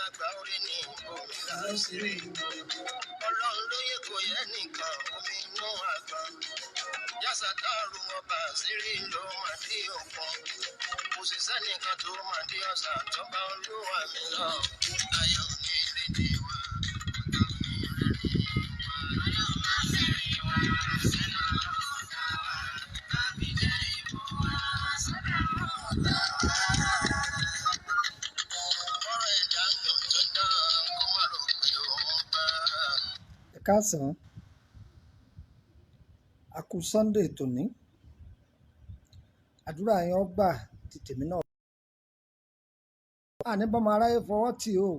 àgbà orí ni omi àṣírí. Ọlọ́run lóye kò yẹ nìkan omi inú àgbọn. Yásàtàrù ọba àṣírí ló máa dé òkun. Kò sì sẹ́nìkan tó máa dé ọ̀sà tọ́ba olúwa mi lọ. Ayọ̀ ní ìrèdè wa. Ẹ káàsán, a kú Sunday tòní, àdúrà yẹn ó gbà ti tèmi náà. Àní bọ́mọ aráyé fọwọ́ tì ó.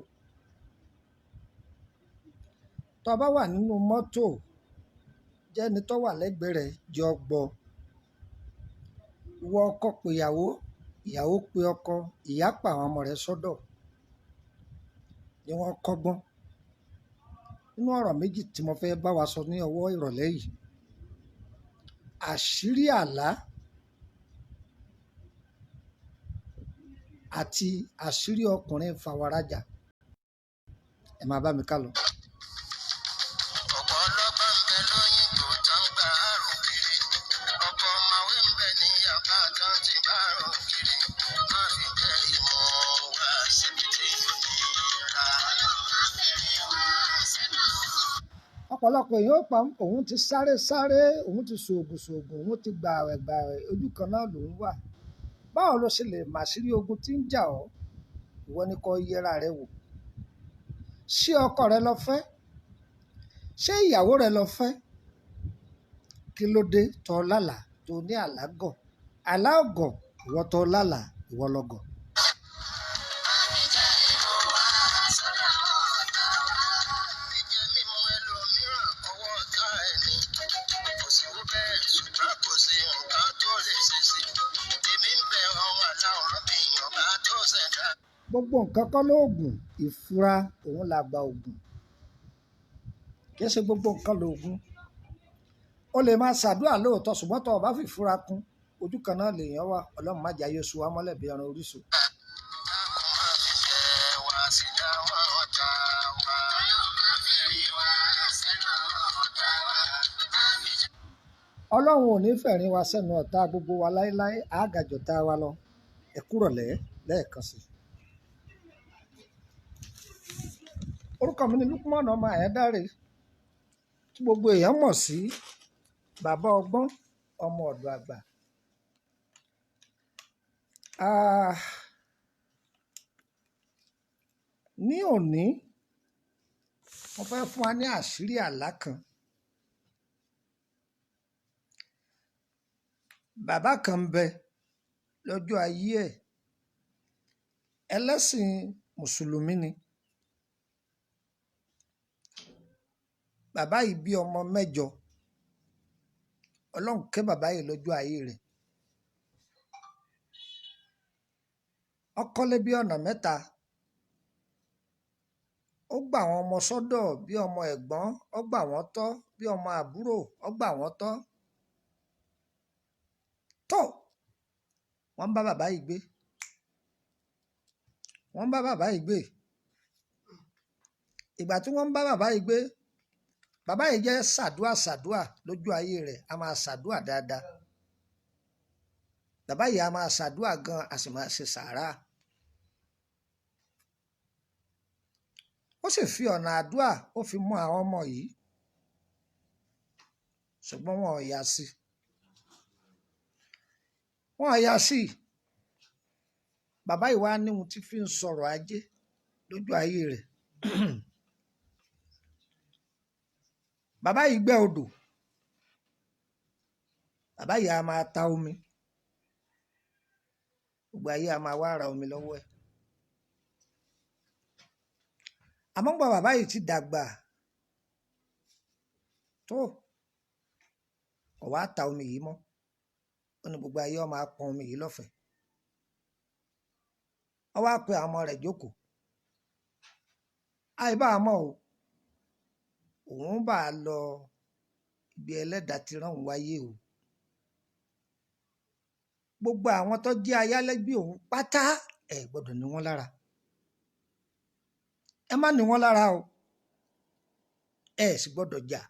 Tó bá wà nínú mọ́tò, jẹ́ ẹni tó wà lẹ́gbẹ̀ẹ́ rẹ̀ jẹ́ ọ gbọ́. Ìwọ ọkọ pe ìyàwó, ìyàwó pe ọkọ, ìyá pa àwọn ọmọ rẹ̀ sọ́dọ̀ ni wọ́n kọ́gbọ́n. Nínú ọ̀rọ̀ méjì tí mo fẹ́ bá wa sọ ní ọwọ́ ìrọ̀lẹ́ yìí, àṣírí àlá àti àṣírí ọkùnrin fàwàrajà. Ẹ máa bá mi ká lọ. Ọ̀pọ̀ ọlọ́gbọ́n ń bẹ lóyìn tó tán gbà àrùn kiri. Ọ̀pọ̀ ọ̀mọ̀wé ń bẹ ní yàrá kan ti bá àrùn kiri. Má fi jẹ́ ìmọ̀ wá síbi tí ó nira. Ọ̀pọ̀lọpọ̀ èèyàn ó pa òun ti sáré, òun ti ṣògùn, òun ti gbààwẹ̀, ojú kan náà lòún wà. Báwo ló ṣe lè màṣírí ogun tí ń jà ọ́? Ìwọ ni kó yẹra rẹ wò. Ṣé ọkọ rẹ lọ fẹ́? Ṣé ìyàwó rẹ lọ fẹ́? Kí ló dé tó lálàá tó ní àlágọ̀? Àlá ọ̀gọ̀, ìwọ tó lálàá, ìwọ lọgọ̀. Jíjẹ mímu ẹlòmíràn ọwọ́ ọ̀tá ẹni. Kò sí owó bẹ́ẹ̀ ṣùgbọ́n kò sí nǹkan tó lè ṣe sí. Èmi ń bẹ ọ̀hún aláwòrán bí ọba tó ṣẹ̀dá. Gbogbo nǹkan kọ́ lóògùn, ìfura òun làgbà ògùn. Kì í ṣe gbogbo nǹkan lóògùn. O lè máa ṣàdúrà lóòótọ́ ṣùgbọ́n tó o bá fi ìfura kún, ojú kan náà lèèyàn wà. Ọlọ́run má jẹ́ ayé oṣù wa mọ́lẹ̀ bí ẹran oríṣun. Ọlọ́run ò ní fẹ̀rín wa sẹ́nu ọ̀tá gbogbo wa láéláé, àgàjọ̀tá wa lọ. Ẹ kúrọ̀lẹ́ lẹ́ẹ̀kan sí. Orúkọ mi ni Lukman ọmọ Ayédáre, tí gbogbo èèyàn mọ̀ sí bàbá ọgbọ́n, ọmọ ọ̀dọ̀ àgbà. Ní òní, mo fẹ́ fún wa ní àṣírí àlá kan. Bàbá kan ń bẹ lọ́jọ́ ayé ẹ̀, ẹlẹ́sìn mùsùlùmí ni. Bàbá yìí bí ọmọ 8. Ọlọ́run kẹ́ bàbá yìí lọ́jọ́ ayé rẹ̀. Ó kọ́lé bí ọ̀nà 3. Ó gbà àwọn ọmọ sọ́dọ̀ bí ọmọ ẹ̀gbọ́n, ó gbà wọ́n tọ́ bí ọmọ àbúrò, ó gbà wọ́n tọ́. Tó, wọ́n bá bàbá yìí gbé. Ìgbà tí wọ́n ń bá bàbá yìí gbé, bàbá yìí jẹ́ ṣàdúà lójú ayé rẹ̀, a máa ṣàdúà dáadáa. Bàbá yìí a máa ṣàdúà gan, a sì máa ṣe sàárà. Ó sì fi ọ̀nà àdúà ó fi mú àwọn ọmọ yìí, ṣùgbọ́n wọn ò yá sí. Bàbá yìí wá ní ohun tí fi ń sọ̀rọ̀ ajé lójú ayé rẹ̀. Bàbá yìí gbẹ́ odò. Bàbá yìí a máa ta omi. Gbogbo ayé a máa wá ra omi lọ́wọ́ ẹ̀. Àmọ́ gbà bàbá yìí ti dàgbà tó, kò wá ta omi yìí mọ́. Ó ní gbogbo ayé ó máa pọn omi yìí lọ́fẹ̀ẹ́. Ó wá pe àwọn ọmọ rẹ̀ jókòó. Àìbá àmọ́ o, òun bá a lọ ibi ẹlẹ́dàá ti rán òun wáyé o. Gbogbo àwọn tó jẹ́ ayálégbé òun pátá ẹ̀ gbọ́dọ̀ ní wọ́n lára. ẹ má ní wọn lára o, ẹ sì gbọ́dọ̀ jà.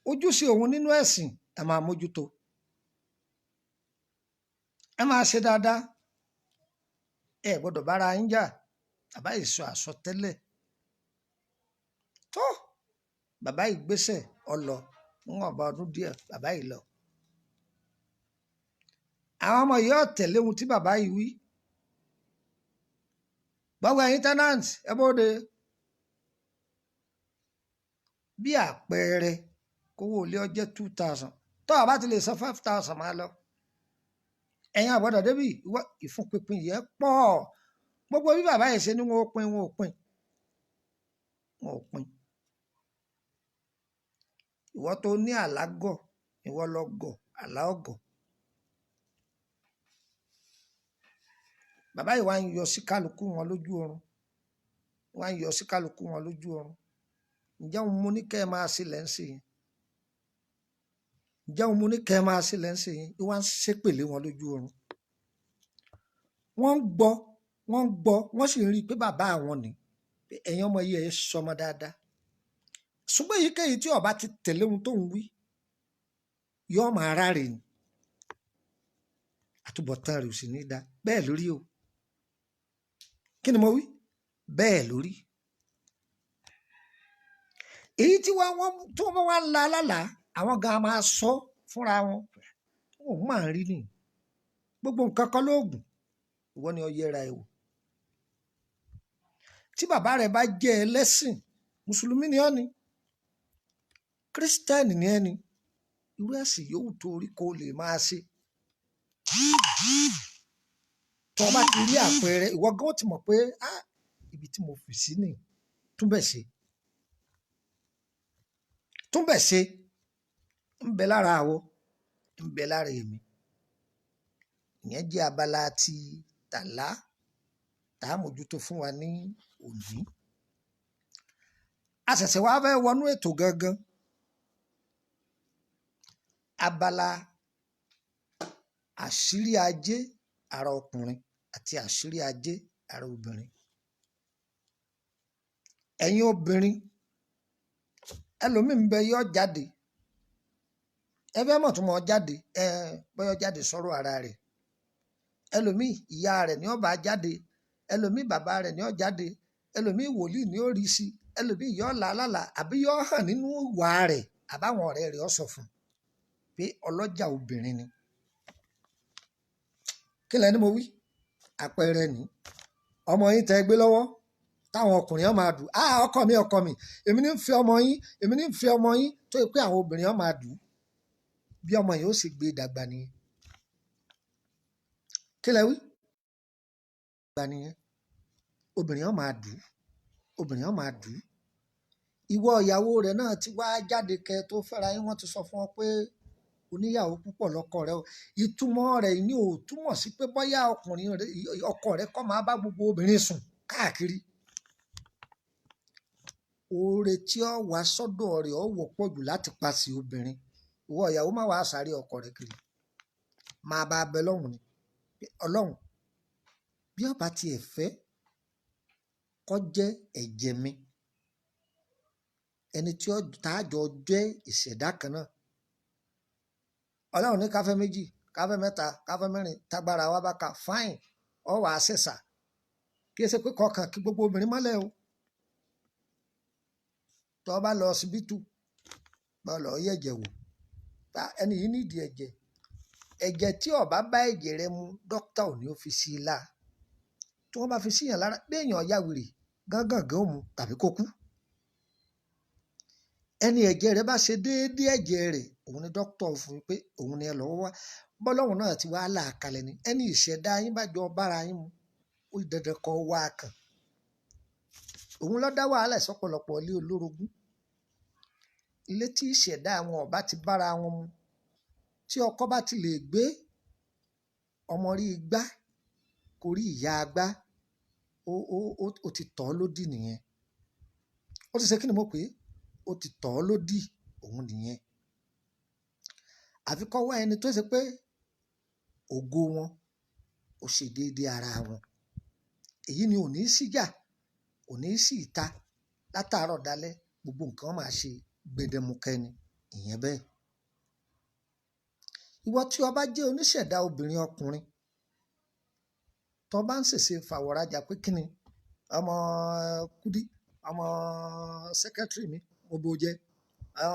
Ojúṣe òun nínú ẹ̀sìn ẹ máa mójútó, ẹ máa ṣe dáadáa, ẹ gbọ́dọ̀ bára yín jà. Bàbá yìí sọ àsọtẹ́lẹ̀ tó, bàbá yìí gbéṣẹ́ ọlọ níwọ̀n bá ọdún díẹ̀, bàbá yìí lọ. Àwọn ọmọ yìí ò tẹ̀lé ohun tí bàbá yìí wí. Gbogbo ẹ̀yin tenant ẹ bóde. Bí àpẹẹrẹ kówó ilé ó jẹ́ 2,000, tó o bá ti lè san 5,000 máa lọ. Ẹ̀yin àgbọ̀dọ̀ débì ìfúnpinpin yẹn pọ̀. Gbogbo bí bàbá yìí ṣe ní wọn ò pín, wọn ò pín, wọn ò pín. Ìwọ tó ní àlágọ̀, ìwọ lọ gọ̀, àlá ọ̀gọ̀. Bàbá yìí wá ń yọ sí kálukú wọn lójú oorun, wá ń yọ sí kálukú wọn lójú oorun. Ǹjẹ́ òun mú ní kẹ́ ẹ máa ṣe lẹ́ǹsì yẹn? Ǹjẹ́ òun mú ní kẹ́ ẹ máa ṣe lẹ́ǹsì yẹn? Ó wá ń ṣépèlé wọn lójú oorun. Wọ́n ń gbọ́, wọ́n ń gbọ́, wọ́n sì ń rí i pé bàbá àwọn ni, pé ẹ̀yin ọmọ yìí ẹ̀ sọmọ dáadáa. Ṣùgbọ́n èyíkéyìí tí ó bá ti tẹ̀lé ohun tó ń wí, yóò máa ráre ni. Àtúbọ̀tán rẹ̀ ò sì ní dá. Bẹ́ẹ̀ lórí o. Kí ni mo wí? Bẹ́ẹ̀ lórí. Èyí tí wọ́n wá ń la lálàá, àwọn gan máa sọ fúnra wọn. Òun máa ń rí ni. Gbogbo nǹkan kan lóògùn. Ìwọ ni ó yẹra ẹ wò. Tí bàbá rẹ bá jẹ́ ẹlẹ́sìn, mùsùlùmí ni ọ́ ni, kírísítẹ́nì ni ẹni, irú ẹ̀sìn yòówù tó orí kó lè máa ṣe. Tó bá ti rí àpẹẹrẹ, ìwọ gan ó ti mọ̀ pé ibi tí mo fi sí ni, túnbẹ̀ ṣe. Túnbẹ̀ ṣe ń bẹ lára àwọ, ń bẹ lára èmi. Ìyẹn jẹ́ abala ti tàlá tá a mójútó fún wa ní òní. A ṣẹ̀ṣẹ̀ wá fẹ́ wọnú ètò gangan. Abala àṣírí ajé ara ọkùnrin àti àṣírí ajé ara obìnrin. Ẹ̀yin obìnrin, ẹlòmíì ń bẹ yọ jáde. Ẹ fẹ́ mọ̀ tún mọ̀ jáde, bọ́yọ̀ jáde sọ̀rọ̀ ara rẹ̀. Ẹlòmíì ìyá rẹ̀ ni ó bá jáde, ẹlòmíì bàbá rẹ̀ ni ó jáde, ẹlòmíì wòlíì ni ó rí sí, ẹlòmíì yọ làálàá àbí yọ hàn nínú ìwà rẹ̀, àbáwọn ọ̀rẹ́ rẹ̀ ó sọ fún un pé ọlọ́jà obìnrin ni. Kí lẹni mo wí? Àpẹẹrẹ ni ọmọ yín tẹ́ gbé lọ́wọ́ táwọn ọkùnrin ó máa dù. Ọkọ mi, ọkọ mi, èmi ní ń fẹ́ ọmọ yín, èmi ní ń fẹ́ ọmọ yín, tó yẹ pé àwọn obìnrin ó máa dù. Bí ọmọ yìí ó sì gbé dàgbà nìyẹn. Kí lẹ wí? Dàgbà nìyẹn. Obìnrin ó máa dù, obìnrin ó máa dù. Ìwọ ìyàwó rẹ̀ náà ti wá jáde kẹ́ tó fẹ́ra yín, wọ́n ti sọ fún ọ pé oníyàwó púpọ̀ lọ́kọ rẹ o. Ìtumọ̀ rẹ̀ ni ò túmọ̀ sí pé bóyá ọkọ rẹ kọ́ máa bá gbogbo obìnrin sùn káàkiri. Oore tí ó wá sọ́dọ̀ rẹ̀ ó wọ́pọ̀ jù láti pàṣẹ obìnrin. Ìwọ ìyàwó má wàá sáré ọkọ rẹ kiri. Máa bá a bẹ lọ́hùn ni. Ọlọ́run, bí ọba tiẹ̀ fẹ́ kó jẹ́ ẹ̀jẹ̀ mi, ẹni tí ó tààjọ jẹ́ ìṣẹ̀dá kan náà. Ọlọ́run ní káfẹ́ méjì, káfẹ́ mẹ́ta, káfẹ́ mẹ́rin, tágbára wa bá ka fáìn, ọ wà á ṣẹ̀ṣà. Kí ẹ ṣe pé kọkàn kí gbogbo obìnrin mọ́lẹ̀ o. Tó bá lọ ọsibítù, bá lọ yẹ̀jẹ̀ wò, ẹni yìí nídìí ẹ̀jẹ̀. Ẹ̀jẹ̀ tí ó bá bá ẹ̀jẹ̀ rẹ mu, dókítà ò ní ó fi sí i lá. Tí wọ́n bá fi síyàn lára, bí èèyàn ya wèrè, gángan ó mu tàbí kó kú. Ẹni ẹ̀jẹ̀ rẹ bá ṣe déédéé ẹ̀jẹ̀ rẹ̀, òun ni dókítà fún pé òun ni ẹ lọ́wọ́ wá. Bọ́lọ́hun náà ti wá láàkalẹ̀ ni. Ẹni ìṣẹ̀dá yín bá jọ bára yín mu, ó dandan kó wá kàn. Òun ló dá wàhálà sọ́pọ̀lọpọ̀ ilé olórogún. Ilé tí ìṣẹ̀dá àwọn ọba ti bára wọn mu, tí ọkọ bá ti lè gbé ọmọ rí igbá kò rí ìyá agbá, ó ti tọ́ lódì nìyẹn. Ó ti ṣe kí ni mo pè é? Ó ti tọ́ lódì, òun nìyẹn. Àfi kó wá ẹni tó ṣe pé ògo wọn ó ṣe déédéé ara wọn. Èyí ni ò ní síjà kò ní sí ìta látàárọ̀ dalẹ́ gbogbo nǹkan máa ṣe gbẹdẹmukẹ ni ìyẹn bẹ́ẹ̀. Ìwọ tí o bá jẹ́ oníṣẹ̀dá obìnrin ọkùnrin tó bá ń ṣèṣe fàwọ̀rajà pé kíni ọmọ Kúdí ọmọ sẹ́kẹ́tìrì mi mo bó jẹ́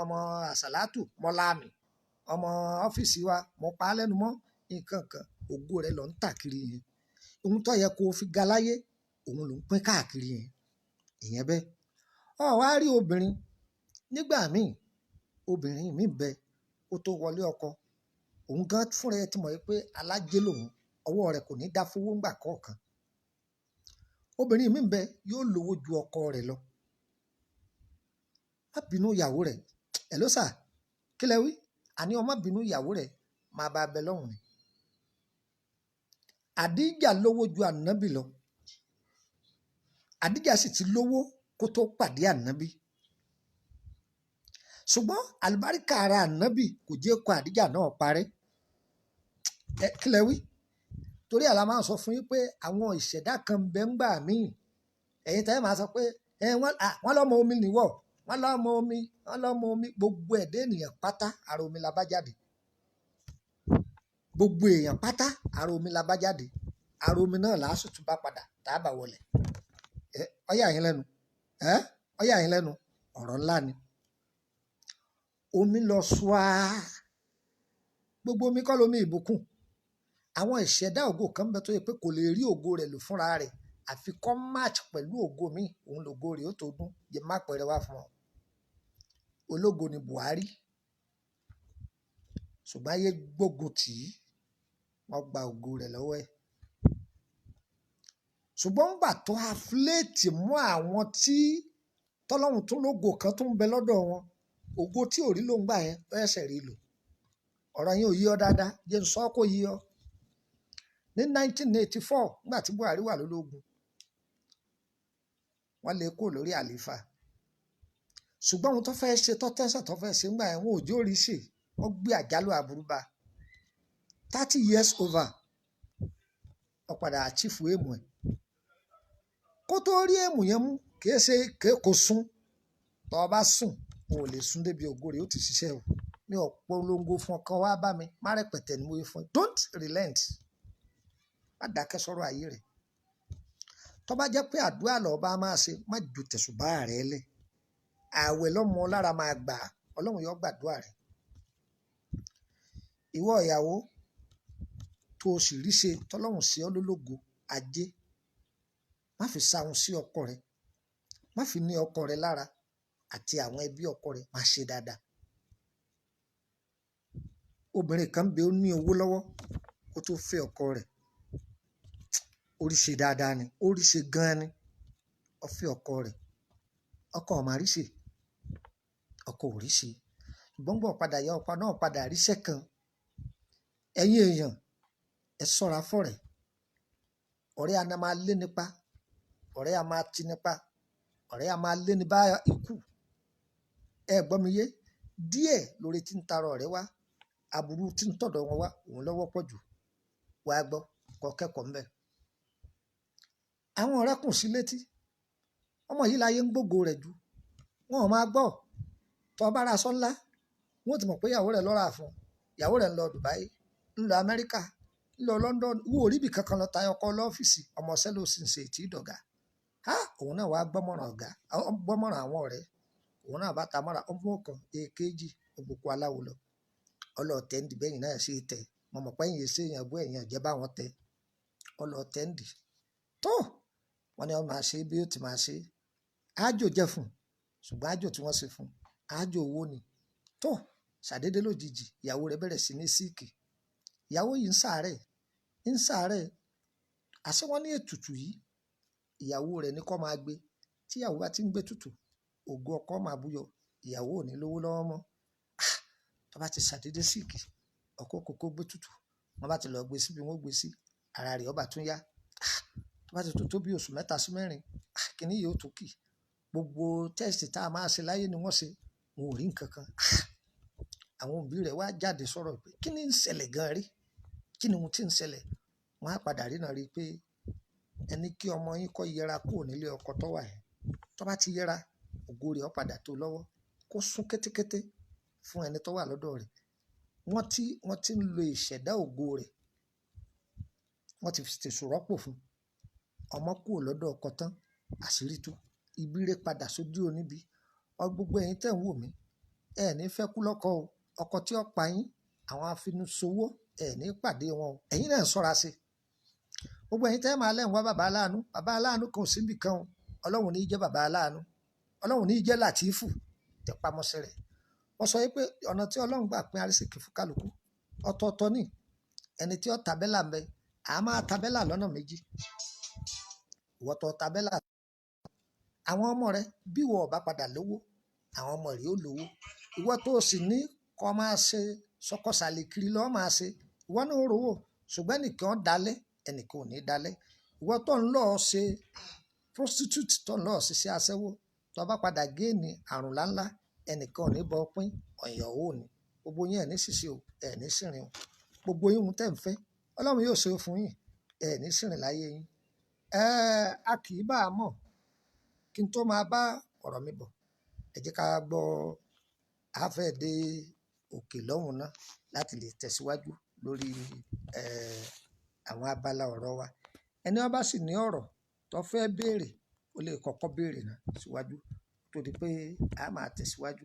ọmọ àsàlátù mọ́láàmì ọmọ ọ́fíìsì wa mo pa á lẹ́nu mọ́ nǹkan kan ògo rẹ̀ lọ ń tà kiri yẹn ohun tó yẹ kó o fi ga láyé òun ló ń pín káàkiri yẹn ìyẹn bẹ́ẹ̀. Ọ wá rí obìnrin nígbà míì obìnrin mi bẹ ó tó wọlé ọkọ òun gan fúnra ẹ ti mọ̀ pé alájẹ lòun ọwọ́ rẹ̀ kò ní dá fowó ńgbà kọ̀ọ̀kan. Obìnrin mi bẹ yóò lówó ju ọkọ rẹ̀ lọ. Má bínú ìyàwó rẹ̀ ẹ ló sà kí lẹ wí àní ọmọ bínú ìyàwó rẹ̀ máa bá a bẹ lọ́hùn ni. Àdíjà lówó ju ànábì lọ. Àdíjà sì ti lówó kó tó pàdé ànábì. Ṣùgbọ́n àlùbáríkà ara ànábì kò jẹ́ kó Àdíjà náà parẹ́. Kí lẹ wí? Torí àlá máa ń sọ fún yín pé àwọn ìṣẹ̀dá kan bẹ ń gbà míì. Ẹ̀yin tẹ́ máa sọ pé wọ́n lọ́mọ omi nìwọ̀ wọ́n lọ́mọ omi gbogbo ẹ̀dá ènìyàn pátá ara omi la bá jáde. Gbogbo èèyàn pátá ara omi la bá jáde. Ara omi náà làásù tún bá padà tá a bá wọlé. Ó yà yín lẹ́nu ó yà yín lẹ́nu ọ̀rọ̀ ńlá ni. Omi lọ ṣùá gbogbo omi kọ́ lomi ìbùkún. Àwọn ìṣẹ̀dá ògo kan bẹ tó yẹ pé kò lè rí ògo rẹ̀ lò fúnra rẹ̀ àfi kọ́ match pẹ̀lú ògo mi òun lògo rẹ̀ ó tó dún yẹ má pẹ̀rẹ̀ wá fún ọ. Ológo ni Buhari ṣùgbọ́n ayé gbógun tì í wọ́n gba ògo rẹ̀ lọ́wọ́ ẹ̀. Ṣùgbọ́n gbà tó afléètì mú àwọn tí tọ́lọ́run tún lógo kan tó ń bẹ lọ́dọ̀ wọn ògo tí ò rí ló ń gbà yẹn ẹsẹ̀ rí lò. Ọ̀rọ̀ yẹn ò yí ọ dáadáa jẹ́ n sọ kó yí ọ. Ní 1984 nígbà tí Buhari wà lólógun wọ́n lè kó lórí àlééfà ṣùgbọ́n ohun tó fẹ́ ṣe tó tẹ́sán tó fẹ́ ṣe ńgbà yẹn wọn ò jó rí ṣe wọ́n gbé àjálù aburú bá 30 years over wọ́n padà àchífù èèmù ẹ̀ kó tó rí èèmù yẹn mú kìí ṣe kò sún tó o bá sùn o ò lè sún débi ògo rẹ̀ ó ti ṣiṣẹ́ o mi ò polongo fún ọkàn wá bá mi má rẹpẹtẹ ni mo yẹ fún ẹ don't relent má dákẹ́ sọ̀rọ̀ ayé rẹ̀ tó bá jẹ́ pé àdúrà lọ́ọ́ bá máa ṣe má ju tẹ̀sùbá rẹ̀ lẹ̀ ààwẹ̀ lọ́mọ lára máa gbà ọlọ́run yóò gbàdúrà rẹ̀. Ìwọ ìyàwó tó o sì rí ṣe tọ́lọ́run sí ọ lólógo ajé má fi sáhun sí ọkọ rẹ̀ má fi ní ọkọ rẹ̀ lára àti àwọn ẹbí ọkọ rẹ̀ má ṣe dáadáa. Obìnrin kan bẹ ó ní owó lọ́wọ́ kó tó fẹ́ ọkọ rẹ̀ orí ṣe dáadáa ni orí ṣe gan-an ni ó fẹ́ ọkọ rẹ̀ ọkọ ọ̀ máa rí ṣe ọkọ ò rí ṣe ṣùgbọ́n gbọ́ padà yá ọkọ náà padà ríṣẹ́ kan. Ẹ̀yin èèyàn ẹ ṣọ́ra fọ́rẹ̀ ọ̀rẹ́ a máa lé nípa ọ̀rẹ́ a máa ti nípa ọ̀rẹ́ a máa lé ní bá ikú. Ẹ gbọ́ mi yé díẹ̀ lórí tí ń tara ọ̀rẹ́ wá aburú tí ń tọ̀dọ̀ wọn wá òun lọ́wọ́ pọ̀ jù wá gbọ́ kọ́ kẹ́kọ̀ọ́ ńbẹ̀. Àwọn ọ̀rẹ́ kùn sí létí ọmọ yìí láyé ń gbógo rẹ̀ jù wọn ò máa gbọ́ tó bá ra aṣọ ńlá wọn ò ti mọ̀ pé ìyàwó rẹ̀ lọ́ra fún ìyàwó rẹ̀ ń lọ Dubai ń lọ Amẹ́ríkà ń lọ London wo oríbì kankan lọ tayọ ọkọ lọ́fíìsì ọmọ sẹ́lẹ̀ òsì ń ṣe ètí ìdọ̀gà òun náà wàá gbọ́mọ̀ràn àwọn ọ̀rẹ́ òun náà bá ta mọ́ra ọmọ kan èkejì ògbókù aláwo lọ ọlọ́ọ̀tẹ́ ń dì bẹ́yìn náà ṣe tẹ̀ mọ̀mọ́ pẹ́yìn èsè èèyàn bó èèyàn jẹ́ bá wọn tẹ ọlọ́ọ̀tẹ́ ń dì tó wọn ni wọn máa ṣe bí ó ti máa ṣe ájò jẹ́ fún ṣùgbọ́n ájò tí wọ́n ṣe fún ájò owó ni tó ṣàdédé lójijì ìyàwó rẹ̀ bẹ̀rẹ̀ sí ní síìkì ìyàwó yìí ń ṣàárẹ̀ àṣẹ wọn ní ètùtù yìí ìyàwó rẹ̀ ní kó máa gbé tí ìyàwó bá ti ń gbé tutù ògo ọkọ máa búyọ ìyàwó ò ní lówó lọ́wọ́ mọ́ tó bá ti ṣàdédé síìkì ọkọ kókó gbé tutù wọn bá ti lọ gbé síbi wọn gbé sí ara rẹ̀ ọba tún yá tó bá ti tó bí oṣù 3 sí 4 kìíní yìí ó tún kì gbogbo tẹ́ẹ̀sì tá a máa ṣe láyé ni wọ́n ṣe wọn ò rí nǹkan kan àwọn òbí rẹ̀ wá jáde sọ̀rọ̀ pé kí ni ń ṣẹlẹ̀ gan rí kí ni ohun tí ń ṣẹlẹ̀ wọ́n á padà rí náà rí pé ẹni kí ọmọ yín kó yẹra kúrò nílé ọkọ tó wà yẹn tó bá ti yẹra ògo rẹ̀ ó padà tó lọ́wọ́ kó sún kétékété fún ẹni tó wà lọ́dọ̀ rẹ̀ wọ́n ti ń lo ìṣẹ̀dá ògo rẹ̀ wọ́n ti tèṣù rọ́pò fún ọmọ kúrò lọ́dọ̀ ọkọ tán àṣírí tú ibire padà sójú oníbi gbogbo ẹ̀yin tẹ́ ń wò mí ẹ ní fẹ́ kú lọ́kọ o ọkọ tí ó pa yín àwọn afinusowó ẹ ní pàdé wọn o ẹ̀yin náà ṣọ́ra sí gbogbo ẹ̀yin tẹ́ máa lẹ́hìn wá bàbá aláàánú kan síbì kan o ọlọ́run ní í jẹ́ bàbá aláàánú ọlọ́run ní í jẹ́ làtífù tẹpamọ́sẹ̀ rẹ̀ wọ́n sọ pé ọ̀nà tí ọlọ́run gbà pín arísìkí fún kálukú ọ̀tọ̀ọ̀tọ̀ ni ẹni tí ó tabẹ́là ń bẹ a máa tabẹ́là lọ́nà méjì ìwọ́tọ̀ tabẹ́là àwọn ọmọ rẹ bí wọ́n bá padà lówó àwọn ọmọ rẹ ó lówó ìwọ tó o sì ní kọ́ máa ṣe sọkọsàlẹ̀ kiri lọ́ọ́ máa ṣe ìwọ náà ó rówó ṣùgbọ́n ẹnìkan dalẹ̀ ẹnìkan ò ní dalẹ̀ ìwọ tó ń lọ ṣe prostitute tó ń lọ ṣiṣẹ́ aṣẹ́wó tó bá padà géènì àrùn láńlá ẹnìkan ò ní bọ pín ọ̀yàn ò ní gbogbo yín ẹ̀ ní ṣìṣe o ẹ̀ ní sìnrìn o gbogbo yín ohun tẹ́ ń fẹ́ ọlọ́run yóò ṣe fún yín ẹ̀ ní sìnrìn láyé yín a kì í bá a mọ̀ kí n tó máa bá ọ̀rọ̀ mi bọ̀ ẹ jẹ́ ká gbọ́ àfẹ́ dé òkè lọ́hùn náà láti lè tẹ̀síwájú lórí àwọn abala ọ̀rọ̀ wa ẹni wọ́n bá sì ní ọ̀rọ̀ tó fẹ́ béèrè ó lè kọ́kọ́ béèrè náà síwájú tó di pé a máa tẹ̀síwájú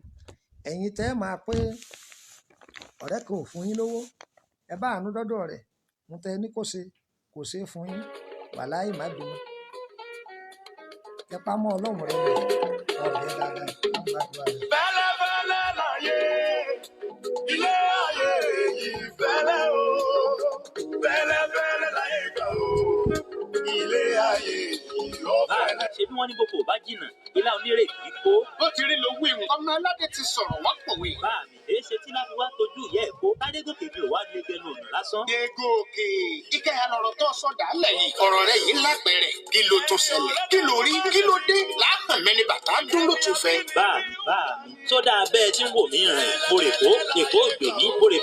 ẹ̀yin tẹ́ máa pé ọ̀rẹ́ kan ò fún yín lówó ẹ bá àánú dọ́dọ̀ rẹ̀ mo tẹ́ ní kò ṣe é fún yín wàláhì má bínú ẹ pamọ́ ọlọ́run rẹ lẹ̀ ọ̀rẹ́ dáadáa gbàdúrà rẹ. Fẹ́lẹ́fẹ́lẹ́ láyé ilé ayé yìí fẹ́lẹ́ o fẹ́lẹ́fẹ́lẹ́ láyé gbà o ilé ayé yìí ó fẹ́lẹ́. ṣé bí wọ́n ní gbogbo bá jìnnà ilá onírè kì í kó. ó ti rí lówó ìwọ̀n ọmọ aládé ti sọ̀rọ̀ wá pòwe. bá mi èé ṣe tí láti wá tójú ìyá ẹ̀ kó tádégòkè mi ò wá lé gẹnu ọ̀nà lásán. Dégòkè ike àlọ́rọ̀ tó sọ̀dà lẹ̀ yìí ọ̀rọ̀ rẹ̀ yìí lápẹ̀rẹ̀ kí ló tó ṣẹlẹ̀ kí ló rí kí ló dé láàpẹ̀ mẹ́ni bàtà dún ló tún fẹ́. bá mi sódà abẹ́ tí ń wò mí rìn bòrè kó èkó ògbè ní bòrè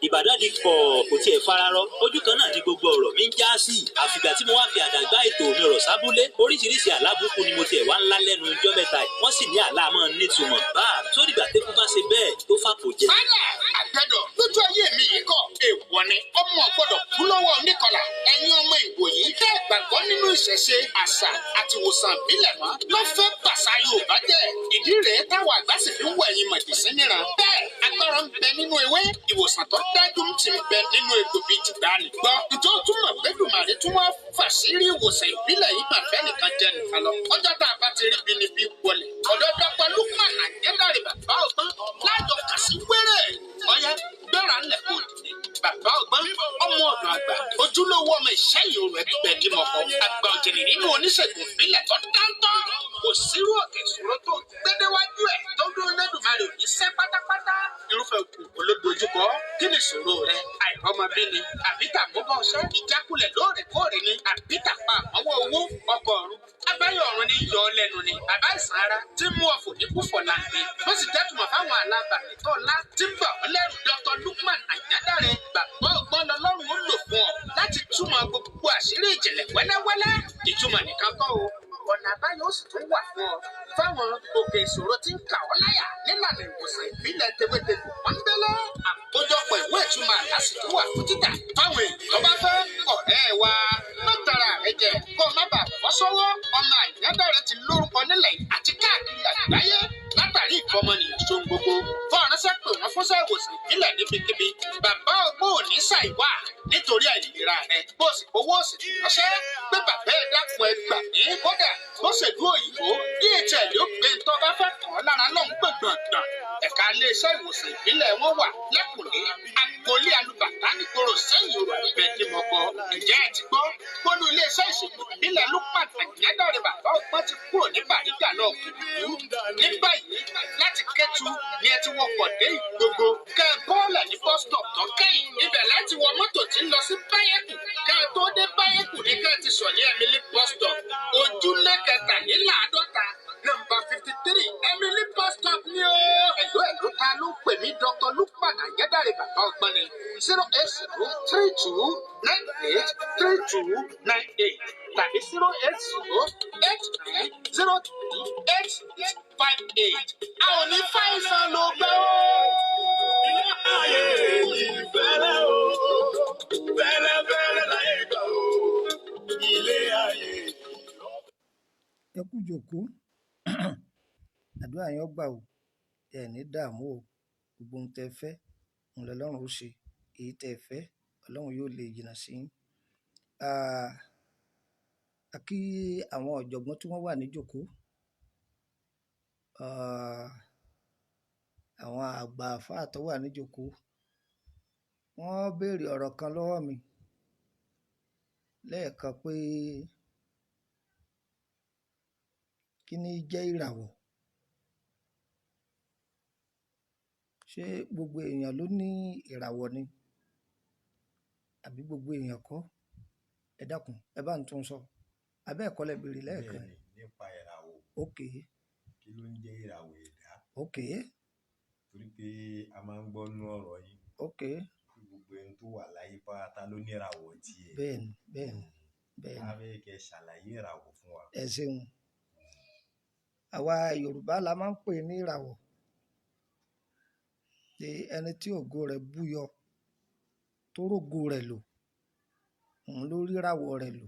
ìbàdàn di pọ̀ kò tiẹ̀ fararọ ojú kan náà ní gbogbo ọ̀rọ̀ mi ń já sí àfìgbà tí mo wá fi àdàgbà ètò mi rọ̀ sábúlé oríṣiríṣi àlábùkù ni mo tiẹ̀ wá ńlá lẹ́nu ọjọ́ mẹ́ta wọ́n sì ní àlá máa ń nítumọ̀ bá sódìgbà tẹ́kùn bá ṣe bẹ́ẹ̀ tó fàpò jẹ. bálẹ̀ àgbẹ̀dọ̀ lójú ayé mi yìí kọ́ èèwọ̀ ni ọmọ gbọ́dọ̀ kú lọ́wọ́ oníkọlà ẹ̀yin ọmọ ìwò yìí tẹ́ gbàgbọ́ nínú ìṣẹ̀ṣe àṣà àti ìwòsàn ìbílẹ̀ mọ́ ló fẹ́ pàṣà Yorùbá jẹ́ ìdí rèé táwọn àgbà sì fi ń wọ ẹ̀yìn mọ̀jẹ̀sí níran bẹ́ẹ̀ agbára ń bẹ nínú ewé ìwòsàn tó dájú ń ti bẹ nínú egbò bíi tìgbàanì gbọ́ ìjọ túmọ̀ pé dùmàrè tún wá fàṣírí ìwòsàn ìbílẹ̀ yìí máa fẹ́ nìkan jẹ nìkan lọ ọjọ́ tá a bá ti rí binibi wọlé ọ̀dọ́ dọ́pọ̀ Lukman àjẹ́dàrí bàbá ọgbọ́n lájọ kàṣí wẹ́rẹ́ ọ̀yá gbéra ńlẹ̀ kò dìde bàbá ọgbọ́n ọmọ ọ̀dọ̀ àgbà ojúlówó ọmọ ìṣẹ́yìn rẹ̀ bíbẹ̀ dí mọ̀kọ́ àgbà òjìní nínú oníṣègùn ìbílẹ̀ tó dáńtọ́ kò sírú òkè ìṣòro tó gbédéwájú ẹ̀ tó dúró lẹ́dùnmáre òní sẹ́ pátápátá irúfẹ́ òkú olódojúkọ kí ni ìṣòro rẹ àìrọ́mọbí ni àbí tàbúbọ̀ ọṣẹ́ ìjákulẹ̀ lóòrèkóòrè ni àbí tàpá àmọ́wọ́ owó ọkọ̀ ọ̀run abáyọ̀ ọ̀run ni yọ ọ lẹ́nu ni àbá ìsàn ara tí mú ọ̀fọ̀ ní kúfọ̀ láǹdẹ̀ ó sì jẹ́ tùmọ̀ fáwọn alábàárẹ̀ tó ńlá tí ń bọ̀ ọlẹ́rù Dr. Lukman àjádàrẹ bàbá ọgbọ́n lọ́lọ́run ó lò fún ọ láti túmọ̀ gbogbo àṣírí ìjìnlẹ̀ wẹ́lẹ́wẹ́lẹ́ ìtumọ̀ nìkan kọ́ o ọ̀nà àbáyọ ó sì tún wà fún ọ fáwọn òkè ìṣòro tí ń kà ọ́ láyà nílànà ìwòsàn ìbílẹ̀ tewétegbò pọ́nbélé àkójọpọ̀ ìwé ìtumọ̀ àlásì tó wà fún títà fáwọn èèyàn tó bá fẹ́ ọ̀rẹ́ wa mọ́tara rẹ jẹ kó má bàa bọ́ sọ́wọ́ ọmọ àyàndàrẹ ti lórúkọ nílẹ̀ àti káàkiri àgbáyé látàrí ìkọmọnìyàn ṣohun gbogbo fọ́ọ̀ránṣẹ́ pé wọ́n fúnṣẹ́ ìwòsàn ìbílẹ̀ níbikíbi bàbá ọgbọ́n ò ní ṣàìwá nítorí àìlera rẹ bó sì owó sì ránṣẹ́ pé bàbá ẹ̀ dákun ẹ gbà ní kódà bó ṣèlú òyìnbó DHL ló gbé tó bá fẹ́ kàn án lára lọ́hùn gbọ̀ngbọ̀ngbọ̀n ẹ̀ka iléeṣẹ́ ìwòsàn ìbílẹ̀ wọn wà lẹ́kùnlé agboolé alùbàtà nìgboro sẹ́yìn òrò àgbẹ̀ dìmọ̀kọ ǹjẹ́ ẹ ti gbọ́ gbónú iléeṣẹ́ ìṣègùn ìbílẹ̀ Lukman àjẹ́dàrẹ bàbá ọgbọ́n ti kúrò ní Bàrígà náà kìlú ní báyìí láti Kétu ni ẹ ti wọkọ̀ dé Ìgbogbo kẹ bọ́ọ̀lù ní bus stop tó kẹ́yìn ibẹ̀ láti wọ mọ́tò tí ń lọ sí Báyẹ̀kù kẹ tó dé Báyẹ̀kù ní kẹ ti sọ̀ ní Emily bus stop ojúlé kẹtàléláàádọ́ta nọ́mbà 53 Emily bus stop ni ó. ẹ̀lú ta ló ń pè mí Dr. Lukman àjẹ́dàrẹ bàbá ọgbọ́n ni 08032983298 tàbí 08089038858. A ò ní fàìsàn ló gbẹ́ o. Ilé ayé yìí fẹ́lẹ́ o, fẹ́lẹ́fẹ́lẹ́ láyé gbà o. Ilé ayé. ẹ kú jókòó àdúrà yẹn ó gbà o ẹ ní dààmú o gbogbo ohun tẹ́ fẹ́ òun lọ́lọ́run ó ṣe èyí tẹ́ fẹ́ Ọlọ́run yóò lè jìnnà sí yín. A kí àwọn ọ̀jọ̀gbọ́n tí wọ́n wà níjókòó, àwọn àgbà àfáà tó wà níjókòó. Wọ́n béèrè ọ̀rọ̀ kan lọ́wọ́ mi lẹ́ẹ̀kan pé kí ni jẹ́ ìràwọ̀? Ṣé gbogbo èèyàn ló ní ìràwọ̀ ni àbí gbogbo èèyàn kọ́? Ẹ dákun ẹ bá ń tún sọ abẹ́ ẹ̀kọ́ lẹ béèrè lẹ́ẹ̀kan. Bẹ́ẹ̀ni, nípa ìràwọ̀. Ok. Kí ló ń jẹ́ ìràwọ̀ ẹ̀dá? Ok. Torí pé a máa ń gbọ́ nú ọ̀rọ̀ yìí. Ok. Gbogbo ẹni tó wà láyé pátá ló ní ìràwọ̀ tiẹ̀. Bẹ́ẹ̀ni bẹ́ẹ̀ni bẹ́ẹ̀ni. A fẹ́ kẹ́ ṣàlàyé ìràwọ̀ fún wa. Ẹ ṣeun. Àwa Yorùbá la máa ń pè ní ìràwọ̀. Ẹni tí ògo rẹ̀ búyọ tó rógo rẹ̀ lò, òun ló ríràwọ̀ rẹ̀ lò.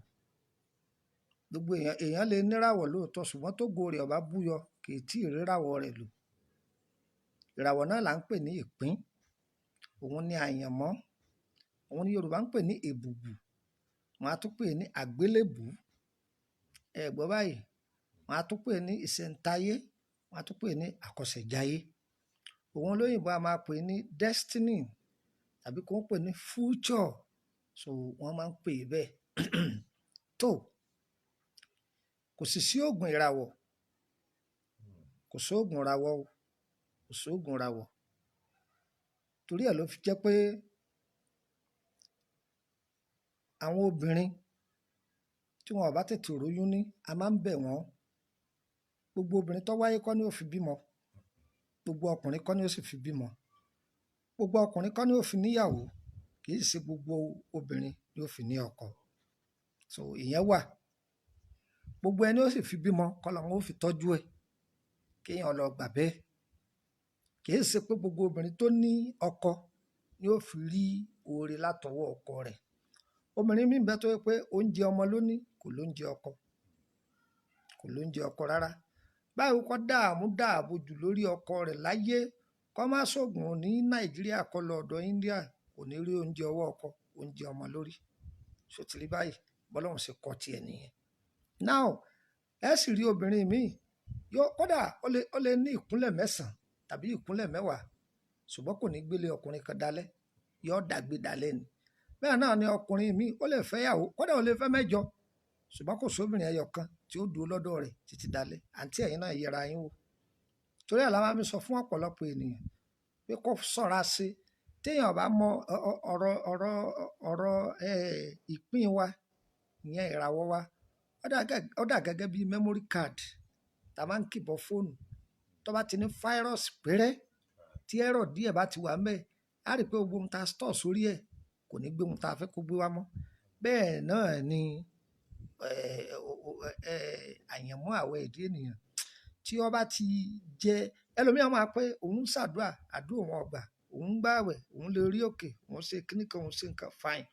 Gbogbo èèyàn lè níràwọ̀ lóòótọ́ ṣùgbọ́n tógo rẹ̀ ò bá búyọ kì í tí ì ríràwọ̀ rẹ̀ lò. Ìràwọ̀ náà là ń pè ní ìpín, òun ni àyànmọ́, òun ni Yorùbá ń pè ní èbùbù, wọn á tún pè ní àgbélébùú. Ẹ gbọ́ báyìí, wọn á tún pè ní ìṣẹ̀ǹtáyé, wọn á tún pè ní àkọsẹ̀jáyé. Òun lóyìnbó a máa pè ní destiny tàbí kó ń pè ní future, so wọ́n máa ń pè bẹ́ẹ̀. Tó kò sì sí oògùn ìràwọ̀, kò sóògùn ìràwọ̀ o, kò sóògùn ìràwọ̀. Torí ẹ̀ ló fi jẹ́ pé àwọn obìnrin tí wọn ò bá tètè róyún ní, a máa ń bẹ̀ wọ́n. Gbogbo obìnrin tó wáyé kọ́ ni ó fi bímọ, gbogbo ọkùnrin kọ́ ni ó sì fi bímọ, gbogbo ọkùnrin kọ́ ni ó fi níyàwó, kì í ṣe gbogbo obìnrin ni ó fi ní ọkọ. So ìyẹn wà. Gbogbo ẹni ó sì fi bímọ kọ́ làwọn ó fi tọ́jú ẹ̀, kéèyàn lọ gbà bẹ́ẹ̀. Kì í ṣe pé gbogbo obìnrin tó ní ọkọ ni ó fi rí oore látọwọ́ ọkọ rẹ̀. Obìnrin míì bẹ tó yẹ pé oúnjẹ ọmọ ló ní, kò lóúnjẹ ọkọ, kò lóúnjẹ ọkọ rárá. Báwo kọ́ dààbò jù lórí ọkọ rẹ̀ láyé, kọ́ má ṣògùn ní Nàìjíríà kọ́ lọ ọ̀dọ̀ India, kò ní rí oúnjẹ ọwọ́ ọkọ, oúnjẹ ọmọ lórí. Ṣòtìrí báyìí bọ́lọ́run ṣe kọ́ tiẹ̀ nìyẹn. Now ẹ sì rí obìnrin míì kódà ó lè ní ìkúnlẹ̀ 9 tàbí ìkúnlẹ̀ 10, ṣùgbọ́n kò ní gbélé ọkùnrin kan dalẹ̀, yóò dàgbé dalẹ̀ ni. Bẹ́ẹ̀ náà ni ọkùnrin míì ó lè fẹ́ yàwó, kódà ó lè fẹ́ 9, ṣùgbọ́n kò sóbìnrin ẹyọ kan tí ó dúró lọ́dọ̀ rẹ̀ títí dalẹ̀. Àǹtí ẹ̀yin náà yẹra yín wò. Torí ẹ̀ la máa ń sọ fún ọ̀pọ̀lọpọ̀ ènìyàn pé kó ṣọ́ra sí téèyàn bá mọ ọ̀rọ̀ ìpín wa, ìyẹn ìràwọ̀ wa. Ó dà gẹ́gẹ́ bí memory card tá a máa ń kìbọ̀ fóònù. Tó bá ti ní fáírọ́ọ̀sì péré tí ẹ̀rọ díẹ̀ bá ti wà ńbẹ̀, á rí i pé gbogbo ohun tá a store sórí ẹ̀ kò ní gbé ohun tá a fẹ́ kó gbé wá mọ́. Bẹ́ẹ̀ náà ni àyànmọ́ àwọ̀ ẹ̀dá ènìyàn tí ó bá ti jẹ ẹlòmíràn máa pé òun ń ṣàdúrà, àdúrà òun ọgbà, òun ń gbààwẹ̀, òun lè rí òkè, òun ṣe kíní kan, òun ṣe nǹkan fine.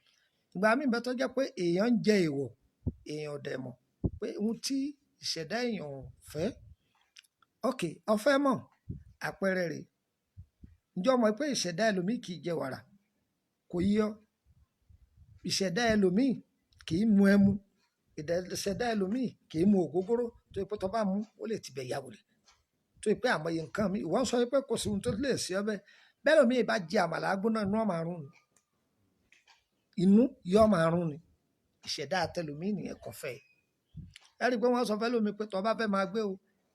Ìgbà míì bẹ́ẹ̀ tó jẹ́ pé èèyàn ń jẹ èèwọ̀, èèyàn dẹ̀ mọ̀ pé ohun tí ìṣẹ̀dá èèyàn ò fẹ́. Ok, ọ̀fẹ́ mọ̀ àpẹẹrẹ rẹ̀. Ǹjọ́ mọ̀ pé ìṣẹ̀dá ẹlòmíì kì í jẹ wàrà? Kò yí ọ. Ìṣẹ̀dá ẹlòmíì kì í mu ẹmu. Ìṣẹ̀dá ẹlòmíì kì í mu ògógóró tó yẹ pé tó bá mu ó lè tibẹ̀ ya wèrè. Tó yẹ pé àmọye nǹkan mi ìwọ́n sọ pé kò sí ohun tó lè ṣe ọ bẹ́ẹ̀. Bẹ́ẹ̀ lòmíì bá jẹ àmàlà gbóná inú ọmọ àrùn ni. Inú yọ ọmọ àrùn ni. Ìṣẹ̀dá àtẹlòmíì nìyẹn kò fẹ́. Ẹ rí i pé wọ́n sọ fẹ́ lómi pé tó bá fẹ́ máa gbé o,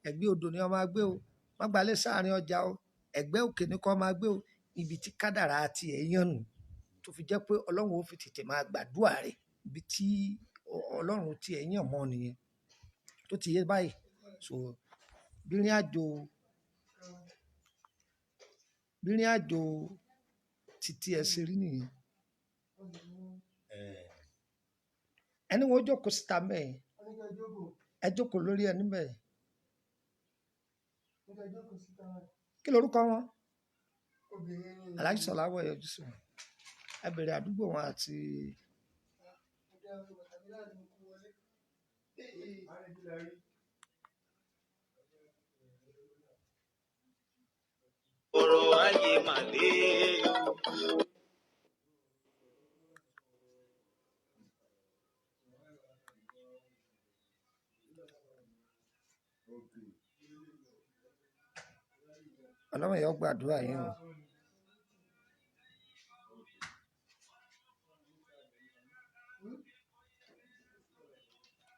ẹ̀gbẹ́ odò ni ó máa gbé o, má gbalẹ̀ sáàrin ọjà o, ẹ̀gbẹ́ òkè ni kó máa gbé o. Ibi tí kádàrá àti ẹ̀yàn nù tó fi jẹ́ pé Ọlọ́run ó fi tètè máa gbàdúrà rẹ̀, ibi tí Ọlọ́run ti ẹ̀yàn mọ́ nìyẹn. Tó ti yé báyìí. So bírìn àjò títí ẹ ṣe rí nìyẹn. ẹni wọn jókòó síta mẹ́ẹ̀ ẹ jókòó lórí ẹni mẹ́ẹ̀ kí lorúkọ wọn Aláàjì Sọláwọ yọjú sí wọn ẹ bèrè àdúgbò wọn àti ọ̀rọ̀ ayé màlẹ Ọlọ́run yóò gbàdúrà yín o.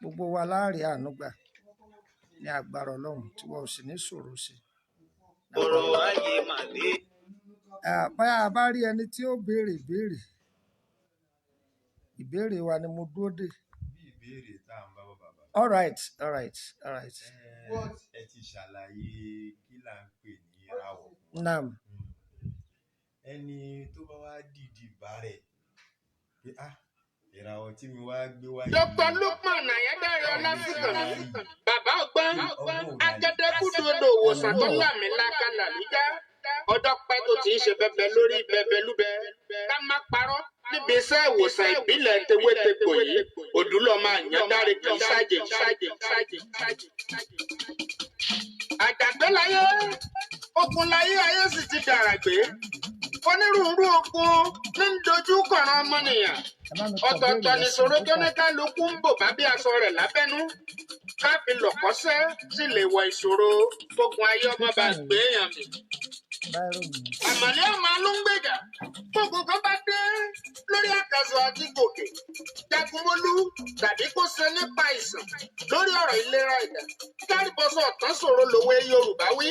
Gbogbo wa láàrin àánú gbà ní agbára Ọlọ́run tí wọn ò sì ní ṣòro sí. ọ̀rọ̀ ayé màlẹ. Báyà bá rí ẹni tí ó béèrè ìbéèrè wa ni mo dúró dè. bí ìbéèrè tá à ń bá bọ̀ bàbá. All right. ẹ ti ṣàlàyé kí là ń pè ní ìràwọ̀. Naam. ẹni tó bá wá dìdì bá rẹ̀ pé ìràwọ̀ tí mi wá gbé wáyé. Dr. Lukman Ayédáre Ọlásùnkànmí bàbá ọgbọ́n agẹdẹkùdù odò òwòsàn tó lámì láka làlújá ọjọ́ pẹ́ tó ti ń ṣe bẹbẹ lórí bẹbẹlúbẹ ká má parọ́ níbi iṣẹ́ ìwòsàn ìbílẹ̀ tewétegbò yìí Odúlọ́mọ Àyándáre kì í ṣàjèjì. Àjàgbé láyé ogun láyé ayé sì ti dàrà gbé onírúurú ogun ní ń dojú kọ̀ràn ọmọnìyàn ọ̀tọ̀ọ̀tọ̀ nìṣòro tó ní kálukú ń bò bá bí aṣọ rẹ̀ lábẹ́nú ká fi lọ̀kọ́sẹ́ sì lè wọ ìṣòro gbógun ayé ọmọ bá gbé èèyàn mi. Àmọ̀lẹ́ ọmọ alóńgbèjà gbogbo kan bá dé lórí àkàzọ àti gòkè jagunmólú tàbí kó ṣe nípa ìsàn lórí ọ̀rọ̀ ìlera ẹ̀dá kárìbọ́sọ̀ ọ̀tán ṣòro lòwe Yorùbá wí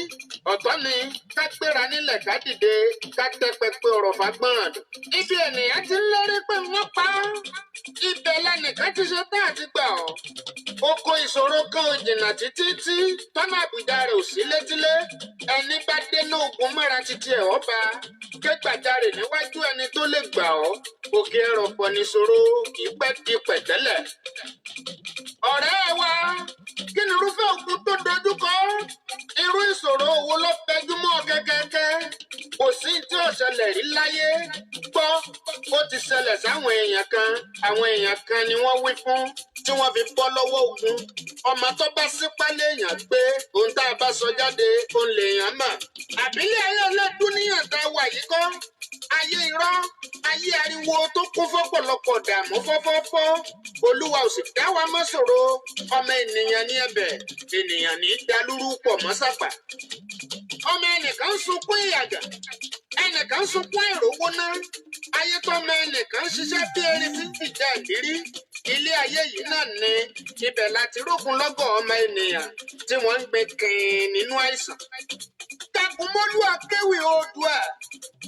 ọ̀tọ̀ ni ká gbéra nílẹ̀ ká dìde ká tẹ pẹpẹ ọ̀rọ̀ fagbọ́n ibi ènìyàn ti ń lérí pé wọ́n pa á ibẹ̀ lẹ́nìkan ti ṣe tá àti gbà ọ́ oko ìṣòro kan ò jìnnà títí tí tọ́nà àbùjá rẹ̀ ò sí létílé ẹni bá dé lóògùn mọ́ra títí ẹ̀ ọba kégbàjarè níwájú ẹni tó lè gbà ọ́ òkè ẹrọ̀pọ̀ níṣòro kì í pẹ́ di pẹ̀tẹ́lẹ̀. ọ̀rẹ́ wa kí ni irúfẹ́ ogun tó dojú kọ irú ìṣòro wo ló fẹjú mọ́ kẹ́kẹ́kẹ́ kò sí tí ò ṣẹlẹ̀ rí láyé gbọ́ ó ti ṣẹlẹ̀ sáwọn èèyàn kan ni wọ́n wí fún tí wọ́n fi bọ́ lọ́wọ́ ogun ọmọ tó bá sípá léèyàn gbé ohun tá a bá sọ jáde òun lèèyàn mọ̀ àbílẹ̀ ayé ọlọ́dún níyàn tá a wà yìí kọ́ ayé irọ́ ayé ariwo tó kún fọ́pọ̀lọpọ̀ dààmú fọ́fọ́fọ́ Olúwa ò sì dá wa mọ́ ṣòro ọmọ ènìyàn ní ẹ̀bẹ̀ ènìyàn ní dalúrú pọ̀ mọ́ sápà ọmọ ẹnìkan ń sunkún ìyàgà ẹnìkan ń sunkún ìrówó ná ayé tọ́mọ ẹnìkan ń ṣiṣẹ́ bí erin tí ń fìjà ìlérí ilé ayé yìí náà ni ibẹ̀ láti rógun lọ́gọ̀ ọmọ ènìyàn tí wọ́n ń gbé kìn nínú àìsàn. Jagunmólú akéwì Oòduà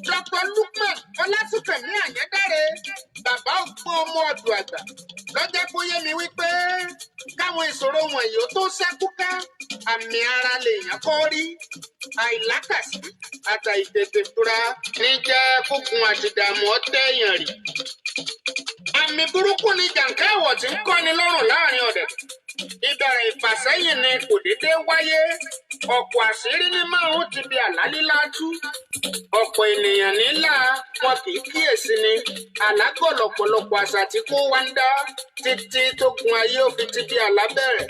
Dr. Lukman Ọlásùnkànmí Àyándáre bàbá ọgbọ́n ọmọ ọdún àgbà lọ́jọ́ bóyá mi wípé káwọn ìṣòro wọ̀nyí ó tó ṣẹ́kù ká àmì ara lèèyàn kọ́ rí àìlákàsí àtàìtètè fura ní jẹ́ kógun àtìdààmú ọ̀tẹ̀yàn rí. Àmì burúkú ni jàǹká ẹ̀wọ̀ tí ń kọ́ni lọ́rùn láàrin ọ̀dẹ̀. Ìbẹ̀rẹ̀ ìfàsẹ́yìn ni kò déédé wáyé. Ọ̀pọ̀ àṣírí ní márùn ti di àlá lílá tú. Ọ̀pọ̀ ènìyàn nílà wọn kì í kíyèsí ni. Àlágọ̀ lọ̀pọ̀lọpọ̀ àṣà tí kò wá ń dá títí tó gun ayé òfin ti di àlá bẹ̀rẹ̀.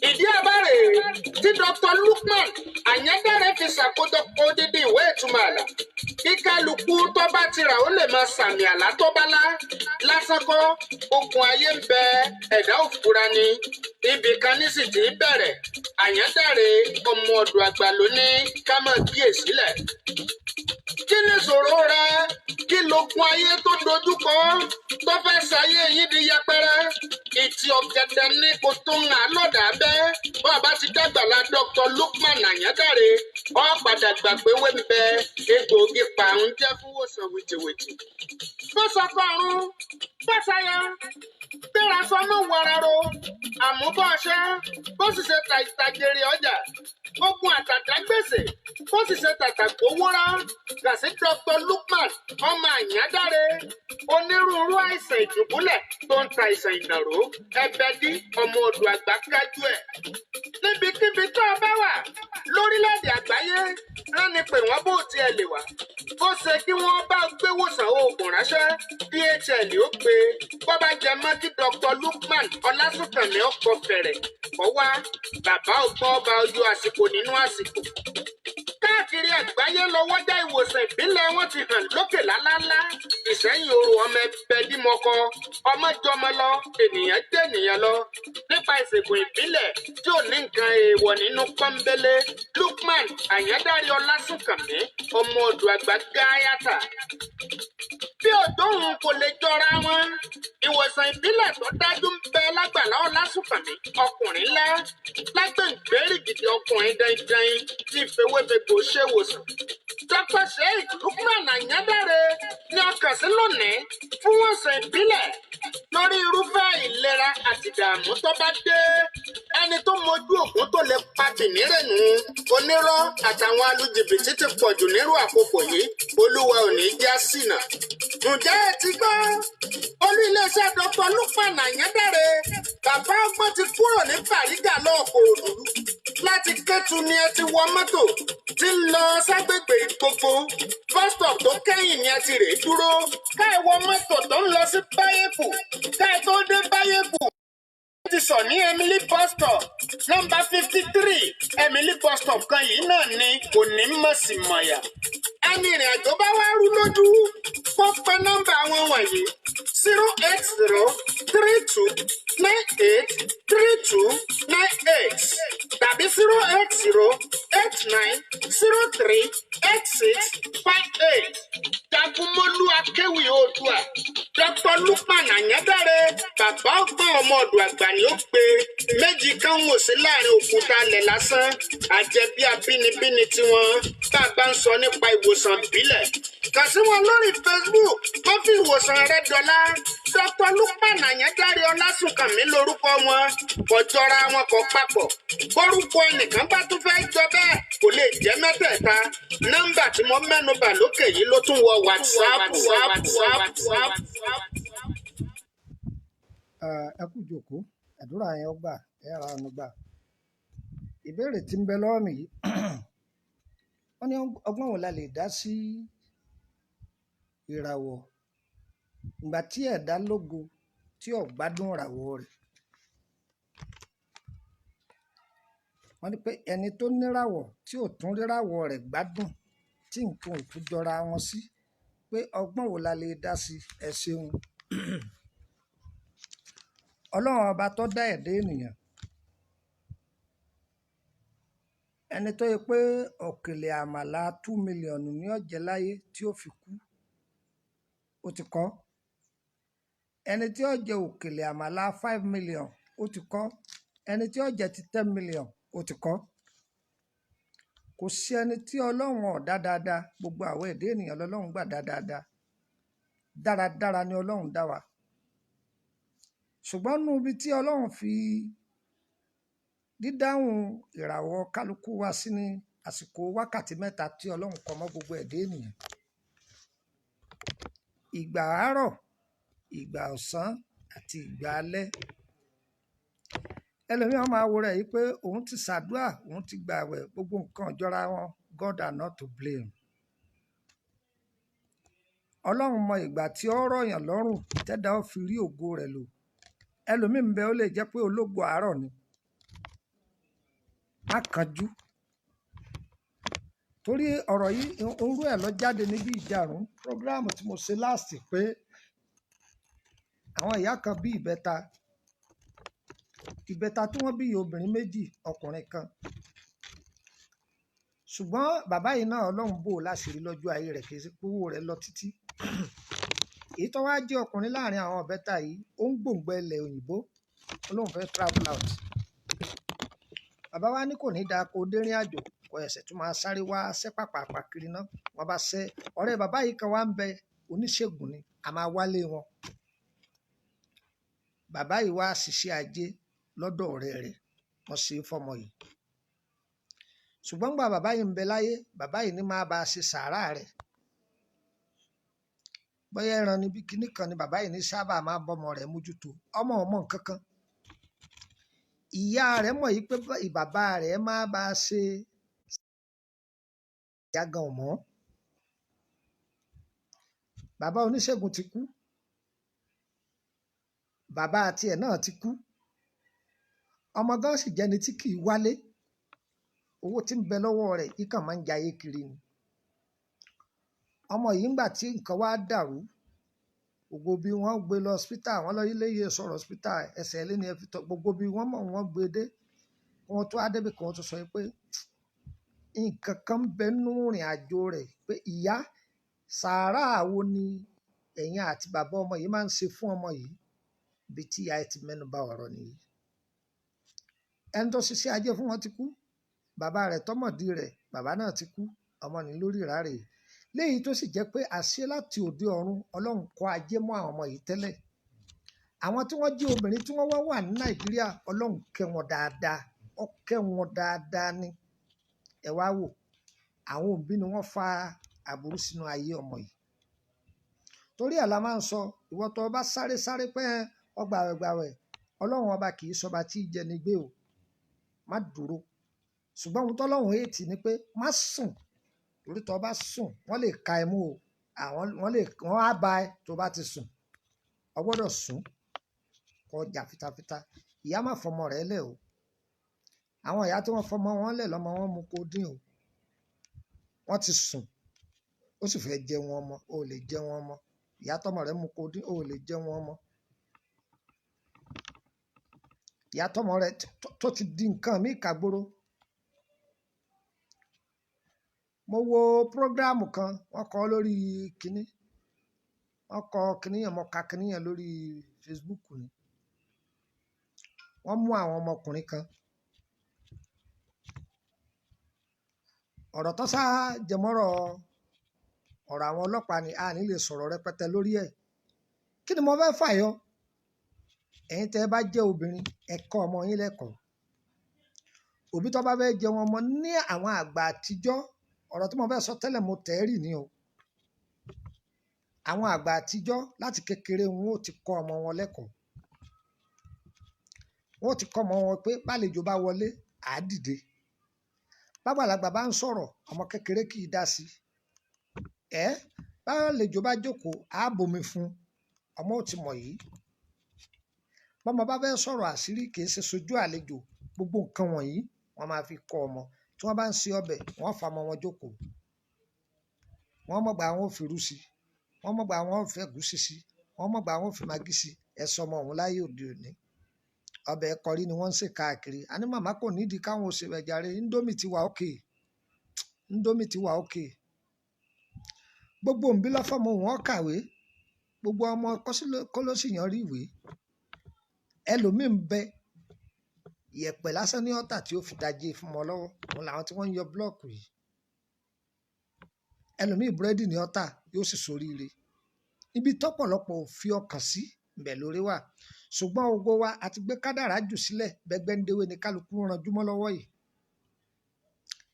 Ìdí àbárè tí Dr. Lukman Àyándáre fi ṣàkójọpọ̀ odidi ìwé ìtumọ̀ àlá. Kíkálukú tó bá ti rà ó lè máa sàmì àlá tó bá lá. Lásán kọ́ ogun ayé ń bẹ ẹ̀dá òfurá ni. Ibì kan ní sì ti bẹ̀rẹ̀. Àyándáre ọmọ ọ̀dọ̀ àgbà ló ní ká máa kíyèsílẹ̀. Kí ni ìṣòro rẹ? Kí lógun ayé tó dojúkọ tó fẹ́ ṣayé yìí di yẹpẹrẹ? Ìtì ọ̀gẹ̀dẹ̀ ní kò tó ń hàn lọ́dà bẹ́ẹ̀. Bàbá ti dàgbàlá Dr. Lukman Àyándáre. Ó padà gbàgbé wé ń bẹ egbòogi pàrún jẹ́ fún wòsàn wìtìwìtì. Bó sọ fọ́run, bó ṣayọ, gbéra sọmọ wọrọrọ, àmúbọ̀ ọṣẹ́, bó sì ṣe ta ìtajèrè ọjà. Ogun àtàtà gbèsè, bó sì ṣe tàtà gbówó rá. Gàsí Dr. Lukman ọmọ Àyándáre onírú onírúurú àìsàn ìdùbúlẹ̀ tó ń ta àìsàn ìnàró ẹbẹdí ọmọ odò àgbà kájú ẹ̀. Níbikíbi tó o bá wà lórílẹ̀‐èdè àgbáyé rán ni pé wọ́n bó tiẹ̀ lè wà. Ó ṣe kí wọ́n bá gbéwòsàn oògùn ránṣẹ́ DHL ó gbé bó bá jẹ mọ́ kí Dr. Lukman Ọlásùnkànmí ọkọ̀ fẹ̀rẹ̀ kọ́ wá bàbá ọgbọ́n ọba ojú àsìkò nínú àsìkò. Káàkiri àgbáyé lọ́wọ́jà ìwòsàn ìbílẹ̀ wọn ti hàn lókè lálálá. Ìṣẹ́yìn oru ọmọ ẹbẹ̀ dímọ̀kọ ọmọ jọmọ lọ ènìyàn jẹ́ ènìyàn lọ. Nípa ìṣègùn ìbílẹ̀ tí ò ní nǹkan èèwọ̀ nínú pọ́nbélé Lukman Àyándárí Ọlásùnkànmí ọmọ odò àgbà gáyàtà. Bí òdòhun kò lè jọra wọn, ìwòsàn ìbílẹ̀ tó dájú ń bẹ lágbàlá Ọlásùnkànmí ọkùnrin ńlá lágbèǹgbèrè gidi ọkùnrin dandan tí ìfowópamọ́ ṣèwòsàn. Dr. Sheikh Lukman Àyándárí ni ọkàn sí lónìí fún ìwòsàn ìbílẹ̀ lórí irúfẹ́ ìlera àti ìdààmú tó bá dé. Ẹni tó mojú ògùn tó lè pa tìmírẹ̀nù onírọ́ àtàwọn alùjìbìtì ti pọ̀jù nírú àkókò yìí olúwa ò ní já sínà. Ǹjẹ́ ẹ ti gbọ́? Olú iléeṣẹ́ Dr. Lukman Àyándárí bàbá ọgbọ́n ti kúrò ní Bàrígà lọ́ọ̀kọ̀ òdùdú. Láti Kétu ni ẹ ti wọ mọ́tò tí ń lọ ságbègbè gbogbo. Bus stop tó kẹ́yìn ni ẹ ti rè dúró. Ká ẹ wọ mọ́tò tó ń lọ sí Báyẹ̀kù. Ká ẹ tó dé Báyẹ̀kù. Ti sọ ní Emily bus stop nọ́mbà 53 Emily bus stop kan yìí náà ni kò ní mọ̀ sí mọ̀yà. Ẹni ìrìn àjò bá wá rú lójú kó pe nọ́mbà wọn wọ̀nyí 08032983298 tàbí 08089038658. Jagunmólú akéwì Oòduà Dr. Lukman Àyándárí bàbá ọgbọ́n ọmọ ọdọ̀ àgbà ni ó pe méjì kan wò sí láàrin òkúta alẹ̀ lásán àjẹbí abínibíni tiwọn bá a bá ń sọ nípa ìwòsàn ìbílẹ̀. Kàn sí wọn lórí Facebook wọ́n fi ìwòsàn rẹ dọ́là. Dr. Lukman Àyándárí Ọlásùnkànmí lórúkọ wọn kò jọra wọn kò papọ̀. Bórúkọ ẹnìkan bá tún fẹ́ jọ bẹ́ẹ̀ kò lè jẹ́ mẹ́tẹ̀ẹ̀ta. Nọ́mbà tí mo mẹ́nubà lókè yìí ló tún wọ WhatsApp. Ẹ kú jókòó àdúrà yẹn ó gbà ẹ ra ọ̀nà gbà. Ìbéèrè tí ń bẹ lọ́wọ́ mi yìí wọ́n ní ọgbọ́n wo la lè dá sí ìràwọ̀ ìgbà tí ẹ̀dá lógo tí ò gbádùn ìràwọ̀ rẹ̀. Wọ́n ní pé ẹni tó níràwọ̀ tí ò tún ríràwọ̀ rẹ̀ gbádùn tí nǹkan ò tún jọra wọn sí pé ọgbọ́n wo la lè dá sí. Ẹ ṣeun. Ọlọ́run ọba tó dá ẹ̀dá ènìyàn ẹni tó yẹ pé òkèlè àmàlà 2 mílíọ̀nù ní ọ̀jẹ̀ láyé tí ó fi kú ó ti kọ́. Ẹni tí ó jẹ òkèlè àmàlà 5 mílíọ̀nù ó ti kọ́. Ẹni tí ó jẹ ti 10 mílíọ̀nù ó ti kọ́. Kò sí ẹni tí Ọlọ́run ò dá dáadáa. Gbogbo àwọn ẹ̀dá ènìyàn lọ́lọ́run gbà dáadáa. Dáradára ni Ọlọ́run dá wa. Ṣùgbọ́n nínú ibi tí Ọlọ́run fi dídáhùn ìràwọ̀ kálukú wá sí ní àsìkò wákàtí mẹ́ta tí Ọlọ́run kọ mọ́ gbogbo ẹ̀dá ènìyàn. Ìgbà àárọ̀, ìgbà ọ̀sán àti ìgbà alẹ́. Ẹlòmíràn máa wo rẹ̀ yìí pé òun ti ṣàdúrà, òun ti gbààwẹ̀, gbogbo nǹkan jọra wọn. God are not to blame. Ọlọ́run mọ ìgbà tí ó rọ̀yàn lọ́rùn tẹ́dá ó fi rí ògo rẹ̀ lò. Ẹlòmíì ń bẹ ó lè jẹ́ pé ológo àárọ̀ ni. Má kánjú. Torí ọ̀rọ̀ yìí orú ẹ̀ lọ jáde níbi ìjàrún prógráàmù tí mo ṣe láàsì pé àwọn ìyá kan bí ìbẹ́ta tí wọ́n bí obìnrin méjì ọkùnrin kan. Ṣùgbọ́n bàbá yìí náà Ọlọ́run bò láṣìírí lọ́jọ́ ayé rẹ̀ kì í sí pé owó rẹ̀ lọ títí. Èyí tó wá jẹ́ ọkùnrin láàrin àwọn ìbẹ́ta yìí ó ń gbòǹgbẹ ilẹ̀ òyìnbó Ọlọ́run fẹ́ travel out. Bàbá wa ní kò ní dáa kó dérìn àjò kò ẹ̀sẹ̀ tó máa sáré wá ṣẹ́ pàpàpà kiri náà. Wọ́n bá ṣẹ́ ọ̀rẹ́ bàbá yìí kan wá ń bẹ oníṣègùn ni a máa wálé wọn. Bàbá yìí wá ṣiṣẹ́ ajé lọ́dọ̀ ọ̀rẹ́ rẹ̀ wọ́n ṣe é fọmọ yìí. Ṣùgbọ́n gbà bàbá yìí ń bẹ láyé bàbá yìí ní máa bá a ṣe sàárà rẹ̀. bóyá ẹran níbi kíní kan ni bàbá yìí ní sábà máa ń bọ́mọ rẹ̀ mójútó ọmọ nǹkan kan ìyá rẹ̀ mọ̀ yìí pé bàbá rẹ̀ máa bá a ṣe ìyá gan mọ́ bàbá oníṣègùn ti kú bàbá àti ẹ̀ náà ti kú ọmọ gan sì jẹ́ni tí kì í wálé owó tí ń bẹ lọ́wọ́ rẹ̀ yìí kàn máa ń jayé kiri ni ọmọ yìí ńgbà tí nǹkan wá dàrú gbogbo bí wọ́n gbé lọ hospital wọ́n lọ ilé iye sọ̀rọ̀ hospital ẹsẹ̀ ilé ni ẹ fi tọ́ gbogbo bí wọ́n mọ̀ wọ́n gbé dé wọ́n tó adébí kan tó sọ pé nǹkan kan ń bẹ nínú ìrìn àjò rẹ̀ pé ìyá sàárà wo ni ẹ̀yin àti bàbá ọmọ yìí máa ń ṣe fún ọmọ yìí bí tí ìyá ẹ ti mẹ́nu bà ọ̀rọ̀ nìyí ẹni tó ṣiṣẹ́ ajé fún wọn ti kú bàbá rẹ̀ tọmọdé rẹ̀ bàbá náà ti kú ọmọ ní lórí ìrárè léyìí tó sì jẹ́ pé àṣẹ láti òde ọ̀run Ọlọ́run kọ ajé mọ́ àwọn ọmọ yìí tẹ́lẹ̀ àwọn tí wọ́n jí obìnrin tí wọ́n wà ní Nàìjíríà Ọlọ́run kẹ́ wọn dáadáa ó kẹ́ wọn dáadáa ní ẹ wá wò àwọn òbí ni wọ́n fa àbúrú sínú ayé ọmọ yìí torí ẹ̀ la máa ń sọ ìwọ tó bá sáré pé ọgbàwẹ̀ Ọlọ́run ọba kì í sọba tí ì jẹni gbé o má dúró ṣùgbọ́n ohun tọ́lọ́run èètì ni pé má sùn torí tó bá sùn wọ́n lè ka ẹ mú o wọ́n á bá ẹ tó bá ti sùn o gbọ́dọ̀ sùn kó jà fitafita ìyá má fọmọ rẹ̀ lẹ̀ o àwọn ìyá tí wọ́n fọmọ wọn lẹ̀ lọ́mọ wọn mú kó dín o wọ́n ti sùn ó sì fẹ́ jẹ wọn ọmọ o lè jẹ wọn ọmọ ìyá tọmọ rẹ̀ mú kó dín o lè jẹ wọn ọmọ ìyá tọmọ rẹ̀ tó ti di nǹkan mí kàgbóró. Mo wo prógráàmù kan wọ́n kọ lórí kínní wọ́n kọ kínní yẹn mo ka kínní yẹn lórí Facebook ni wọ́n mú àwọn ọmọkùnrin kan ọ̀rọ̀ tó sá jẹmọ́rọ̀ ọ̀rọ̀ àwọn ọlọ́pàá ni a ní lè sọ̀rọ̀ rẹpẹtẹ lórí ẹ̀ kí ni mo fẹ́ fàyọ ẹ̀yin tẹ́ ẹ bá jẹ́ obìnrin ẹ kọ́ ọmọ yín lẹ́kọ̀ọ́ òbí tó bá fẹ́ jẹ wọn ọmọ ní àwọn àgbà àtijọ́ ọ̀rọ̀ tí mo fẹ́ sọ tẹ́lẹ̀ mo tẹ́rì ni o àwọn àgbà àtijọ́ láti kékeré wọn ò ti kọ́ ọmọ wọn lẹ́kọ̀ọ́ wọn ò ti kọ́ ọmọ wọn pé bálejò bá wọlé àá dìde bàgbàlagbà bá ń sọ̀rọ̀ ọmọ kékeré kì í dá sí bálejò bá jókòó àá bomi fún ọmọ ò ti mọ̀ yìí bọ́mọ bá fẹ́ sọ̀rọ̀ àṣírí kì í ṣe sojú àlejò gbogbo nǹkan wọ̀nyí wọ́n máa fi kọ́ ọmọ tí wọ́n bá ń ṣe ọbẹ̀ wọ́n fa ọmọ wọn jókòó wọ́n mọ̀gbà àwọn ò fi rú sí wọ́n mọ̀gbà àwọn ò fi ẹ̀gúsí sí wọ́n mọ̀gbà àwọn ò fi magí sí ẹ̀sọ́ ọmọ ọ̀hún láyé òde òní ọbẹ̀ kọrí ni wọ́n ń ṣe káàkiri àní màmá kò nídìí káwọn ò ṣe ẹ̀jàre Indomie ti wà òkè gbogbo òǹbí lọ́fọ̀mọ wọn kàwé gbogbo ọmọ kọ́lọ́sìyàn rí ìwé ẹlòmíín bẹ ìyẹ̀pẹ̀ lásán ní ọ̀tà tí ó fi dajé fún wọn lọ́wọ́ wọn làwọn tí wọ́n ń yọ búlọ́ọ̀kù yìí ẹlòmíín búrẹ́dì ní ọ̀tà yóò sì soríire ibi tọ́pọ̀lọpọ̀ ò fi ọkàn sí ibẹ̀ lórí wà ṣùgbọ́n ogo wa àti gbé kádàrá jù sílẹ̀ bẹ́gbẹ́ndéwé ni kálukú ranjú mọ́ lọ́wọ́ yìí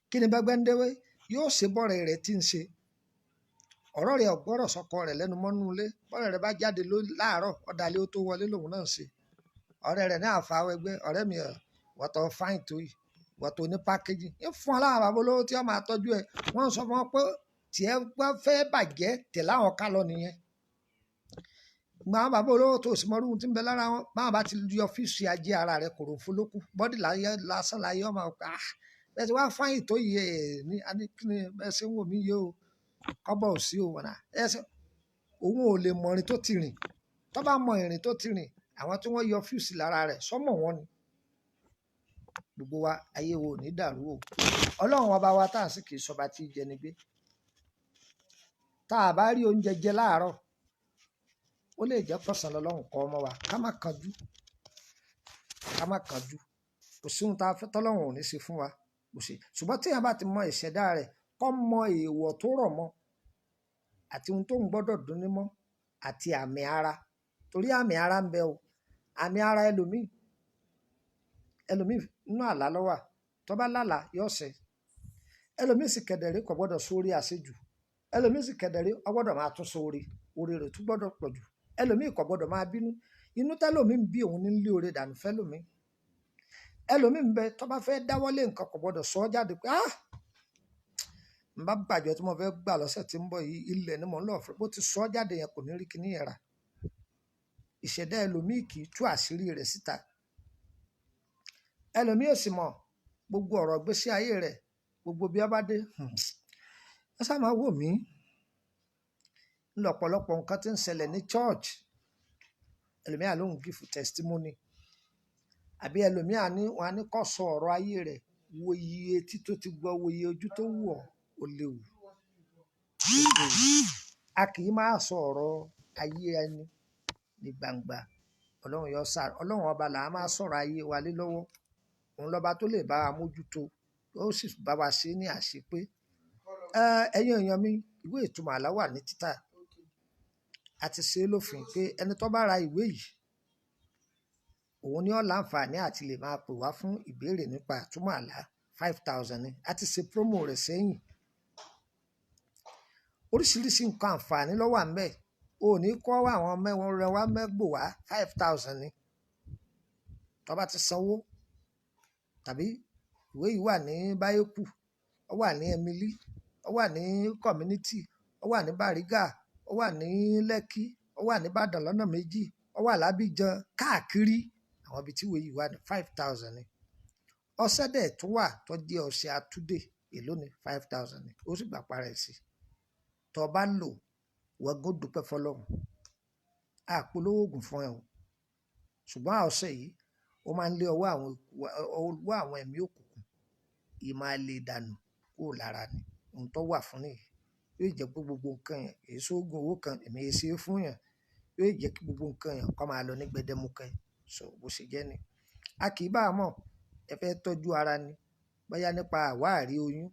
kí ni bẹ́gbẹ́ndéwé yóò ṣe bọ́rẹ̀ rẹ̀ tí ń ṣe ọ̀rọ̀ rẹ̀ ọ̀gbọ́rọ̀ sọkọ rẹ̀ lẹ́nu mọ́nú ilé bọ́rẹ̀ rẹ̀ bá jáde láàárọ̀ ọ̀dàlẹ̀ ó tó wọlé lòun náà ṣe ọ̀rẹ́ rẹ̀ ní àfàwọ̀ ẹgbẹ́ ọ̀rẹ́ mi wọ́tọ̀ fáìn tó yìí wọ́tọ̀ ní pákéjì ń fún ọ láwọn bàbá olówó tí wọ́n máa tọ́jú ẹ̀ wọ́n sọ fún wọn pé tiẹ̀ gbọ́ fẹ́ bàjẹ́ tẹ̀ láwọn ká lọ nìyẹn gba àwọn bàbá olówó tó sì mọ orúkọ tí ń bẹ lára wọn báwọn bá ti di ọ́fíìsì ajé ara rẹ̀ kòrò fún lókù bọ́dì lásán láyé ọmọ ọ̀pá bẹ́ẹ̀ tí wọ́n fáìn tó yìí ẹ̀ ní aníkíni bẹ́ẹ̀ ṣe ń wò mí yìí o kọ́bọ̀ ò sí o wọ̀nà òun ò lè mọ ìrìn tó ti rìn tó bá mọ ìrìn tó ti rìn àwọn tí wọ́n yọ fíùsì lára rẹ̀ sọ́mọ̀ wọn ni gbogbo wa ayé wo ní dàrú o Ọlọ́run ọba wa tá à sì kì í sọba tí ì jẹni gbé tá a bá rí oúnjẹ jẹ láàárọ̀ ó lè jẹ́ pọ̀sán lọ́lọ́run kọ́ ọmọ wa ká má kanjú kò sí ohun tá a fẹ́ tọ́lọ́run ò ní ṣe fún wa kò sí ṣùgbọ́n téèyàn bá ti mọ ìṣẹ̀dá rẹ̀ kọ́ mọ èèwọ̀ tó rọ̀ mọ́ àti ohun tó ń gbọ́dọ̀ dún ní mọ́ àti àmì ara torí àmì ara ń bẹ o àmì ara ẹlòmíì nínú àlá ló wà tó bá lálàá yóò ṣẹ ẹlòmíì sì kẹdẹrí kò gbọ́dọ̀ sórí àṣejù ẹlòmíì sì kẹdẹrí ó gbọ́dọ̀ máa tún sórí oore rẹ̀ tún gbọ́dọ̀ pọ̀ jù. Ẹlòmíì kò gbọ́dọ̀ máa bínú, inú tẹ́lòmíì ń bí òun ní lé oore dànù fẹ́lòmíì. Ẹlòmíì ń bẹ tó bá fẹ́ dáwọ́lé nǹkan kò gbọ́dọ̀ sọ ọ́ jáde pé n bá gbàjọ tí mo fẹ́ gbà lọ́sẹ̀ tí ń bọ̀ yìí ilẹ̀ ni mò ń lọ fẹ́, bó ti sọ ọ́ jáde yẹn kò ní rí kíní yẹn rà. Ìṣẹ̀dá ẹlòmíì kì í tú àṣírí rẹ̀ síta. Ẹlòmíì ò sì mọ̀ gbogbo ọ̀rọ̀ gbésí ayé rẹ̀, gbogbo bí ó bá dé ẹ sá máa wò mí lọ́pọ̀lọpọ̀ nǹkan tí ń ṣẹlẹ̀ ní church. Ẹlòmíì ló ń give testimony, àbí ẹlòmíì wọn á ní kó sọ ọ̀rọ̀ ayé rẹ̀, wo iye etí tó ti gbọ́, wo iye ojú tó wù ọ́, ó léwu. A kì í máa sọ ọ̀rọ̀ ayé ẹni ní gbangba. Ọlọ́run ọba là á máa sọ̀rọ̀ ayé wa lé lọ́wọ́. Òun lọ́ba tó lè bá wa mójútó, ó sì bá wa ṣe ní àṣepé. Ẹ̀yin èèyàn mi, ìwé ìtumọ̀ àlá wà ní títà. A ti ṣe é lófin pé ẹni tó bá ra ìwé yìí, òun ni ó láǹfààní àti lè máa pè wá fún ìbéèrè nípa ìtumọ̀ àlá. 5,000 ni. A ti ṣe promo rẹ̀ sẹ́yìn. Oríṣiríṣi nǹkan àǹfààní ló wà ńbẹ̀. O ò ní kọ́ àwọn mẹ́wọ̀n wá mẹ́gbò wá 5,000 ni. Tó bá ti sanwó, tàbí ìwé yìí wà ní Báyékù, ó wà ní Emily, ó wà ní Community, ó wà ní Bariga, ó wà ní Lẹ́kí, ó wà ní Ìbàdàn lọ́nà méjì, ó wà l'Abidjan, káàkiri àwọn ibi tí ìwé yìí wà ní 5,000 ni. Ọṣẹ dẹ̀ tún wà tó jẹ́ ọṣẹ àtúndè, èló ni 5,000 ni. Ó sì gbà parẹ́ sí. Tó bá lò wọ́n gó dúpẹ́ fọlọ́run. Àpolówó oògùn fún ẹ o, ṣùgbọ́n ọṣẹ yìí ó máa ń lé ọwọ́ àwọn ẹ̀mí òkùnkùn, ì máa lè dànù kúrò lára ni. Ohun tó wà fún nìyí. Yóò jẹ́ pé gbogbo nǹkan yẹn kì í ṣoògùn owó kan, èmi yẹn ṣe é fún yàn. Yóò jẹ́ kí gbogbo nǹkan yẹn kó máa lọ ní gbẹdẹmukẹ. Bó ṣe jẹ́ ni. A kì í bá a mọ̀ ẹ fẹ́ tọ́jú ara ni, bóyá nípa àwáàrí oyún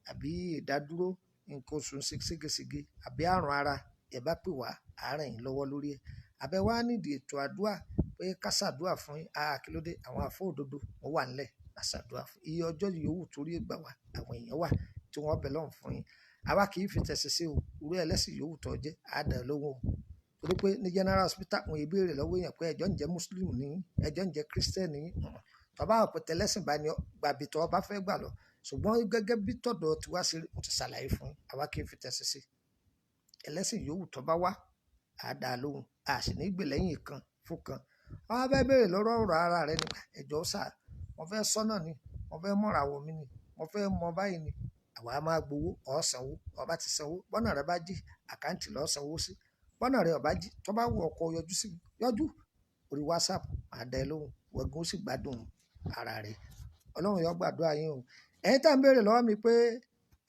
àbí ìdádúró nǹkan oṣù ségesège àbí àrùn ara, ẹ bá pè wá, a ràn yín lọ́wọ́ lórí ẹ̀. Àbẹ́ wá nídìí ètò àdúrà pé ká ṣàdúrà fún yín. Kí ló dé? Àwọn àfọ́ òdodo wọ́n wà nílẹ̀ a ṣàdúrà fún iye ọjọ́ yòówù torí ìgbà wa. Àwọn èèyàn wà tí wọ́n bẹ̀ lọ́hùn fún yín. Àwa kì í fi tẹ̀sí sí o, irú ẹlẹ́sìn yòówù tó jẹ́ á dà lóhùn o. Torí pé ní General Hospital wọn ìbéèrè lọ́wọ́ èèyàn pé ẹjọ́ ń jẹ́ Muslim ní, ẹjọ́ ń jẹ́ Christian ní. Tó bá wà pé tẹlẹ́sìn bá ní gbàbí tó bá fẹ́ gbà lọ. Ṣùgbọ́n gẹ́gẹ́ bí tọ̀dọ̀ tí wá ṣe mo ti ṣàlàyé fún yín, àwa kì í fi tẹ̀sí sí. Ẹlẹ́sìn yòówù tó bá wá á dà lóhùn, a sì ní gbè lẹ́yìn kan fún kan. Wọ́n á fẹ́ béèrè lọ́rọ̀ ọ̀rọ̀ ara rẹ nípa ẹjọ́ sà, mo fẹ́ sọ́nà ni, mo fẹ́ mọ̀ràwọ̀ mi ni, mo fẹ́ mọ báyìí ni. Àwa máa gbowó, ó sanwó, ó bá ti sanwó, bọ́nà rẹ bá jí, àkáǹtì ló sanwó sí. Bọ́nà rẹ ò bá jí, tó bá wù ọkọ yọjú sí mi, yọjú orí WhatsApp, máa dá ẹ lóhùn, wẹ̀gùn ó sì gbádùn ara rẹ. Ọlọ́run yóò gbàdúrà yín o. Ẹ̀yin tá ń béèrè lọ́wọ́ mi pé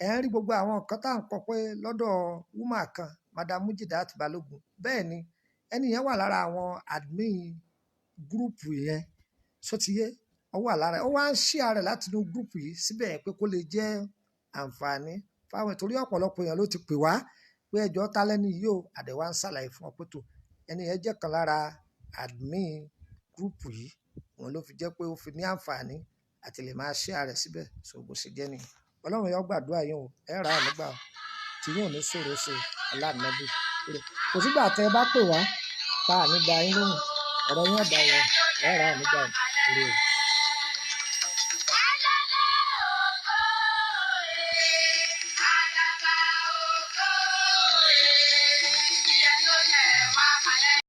ẹ̀ ń rí gbogbo àwọn nǹkan tá à ń kọ pé lọ́dọ̀ woman kan, Madam Mujidat Balogun. Bẹ́ẹ̀ ni, ẹni yẹn wà lára àwọn admin gúrùpù yẹn. Sótiyé, ó wà lára, ó wá ń share rẹ̀ láti inú gúrùpù yìí síbẹ̀ pé kó lè jẹ́ àǹfààní fáwọn, torí ọ̀pọ̀lọpọ̀ èèyàn ló ti pè wá pé ẹjọ́ ta lẹ́ni yìí o, àdẹ̀wà ń ṣàlàyé fún ọ pé tó ẹni yẹn jẹ́ kan lára admin gúrùpù yìí. Òun ló fi jẹ́ pé ó fi ní àǹfààní àti lè máa share rẹ̀ síbẹ̀. Bó ṣe jẹ́ ni. Ọlọ́run yóò gbàdúrà yín o, ẹ ra àánú gbà o, tí yóò ní ṣòro ṣe ọlànàbí. Kò sígbà tẹ bá pè wá tá à ní gba yín lóhùn, ọ̀rọ̀ yín ọ̀dà wọn, ẹ ra àánú gbà o.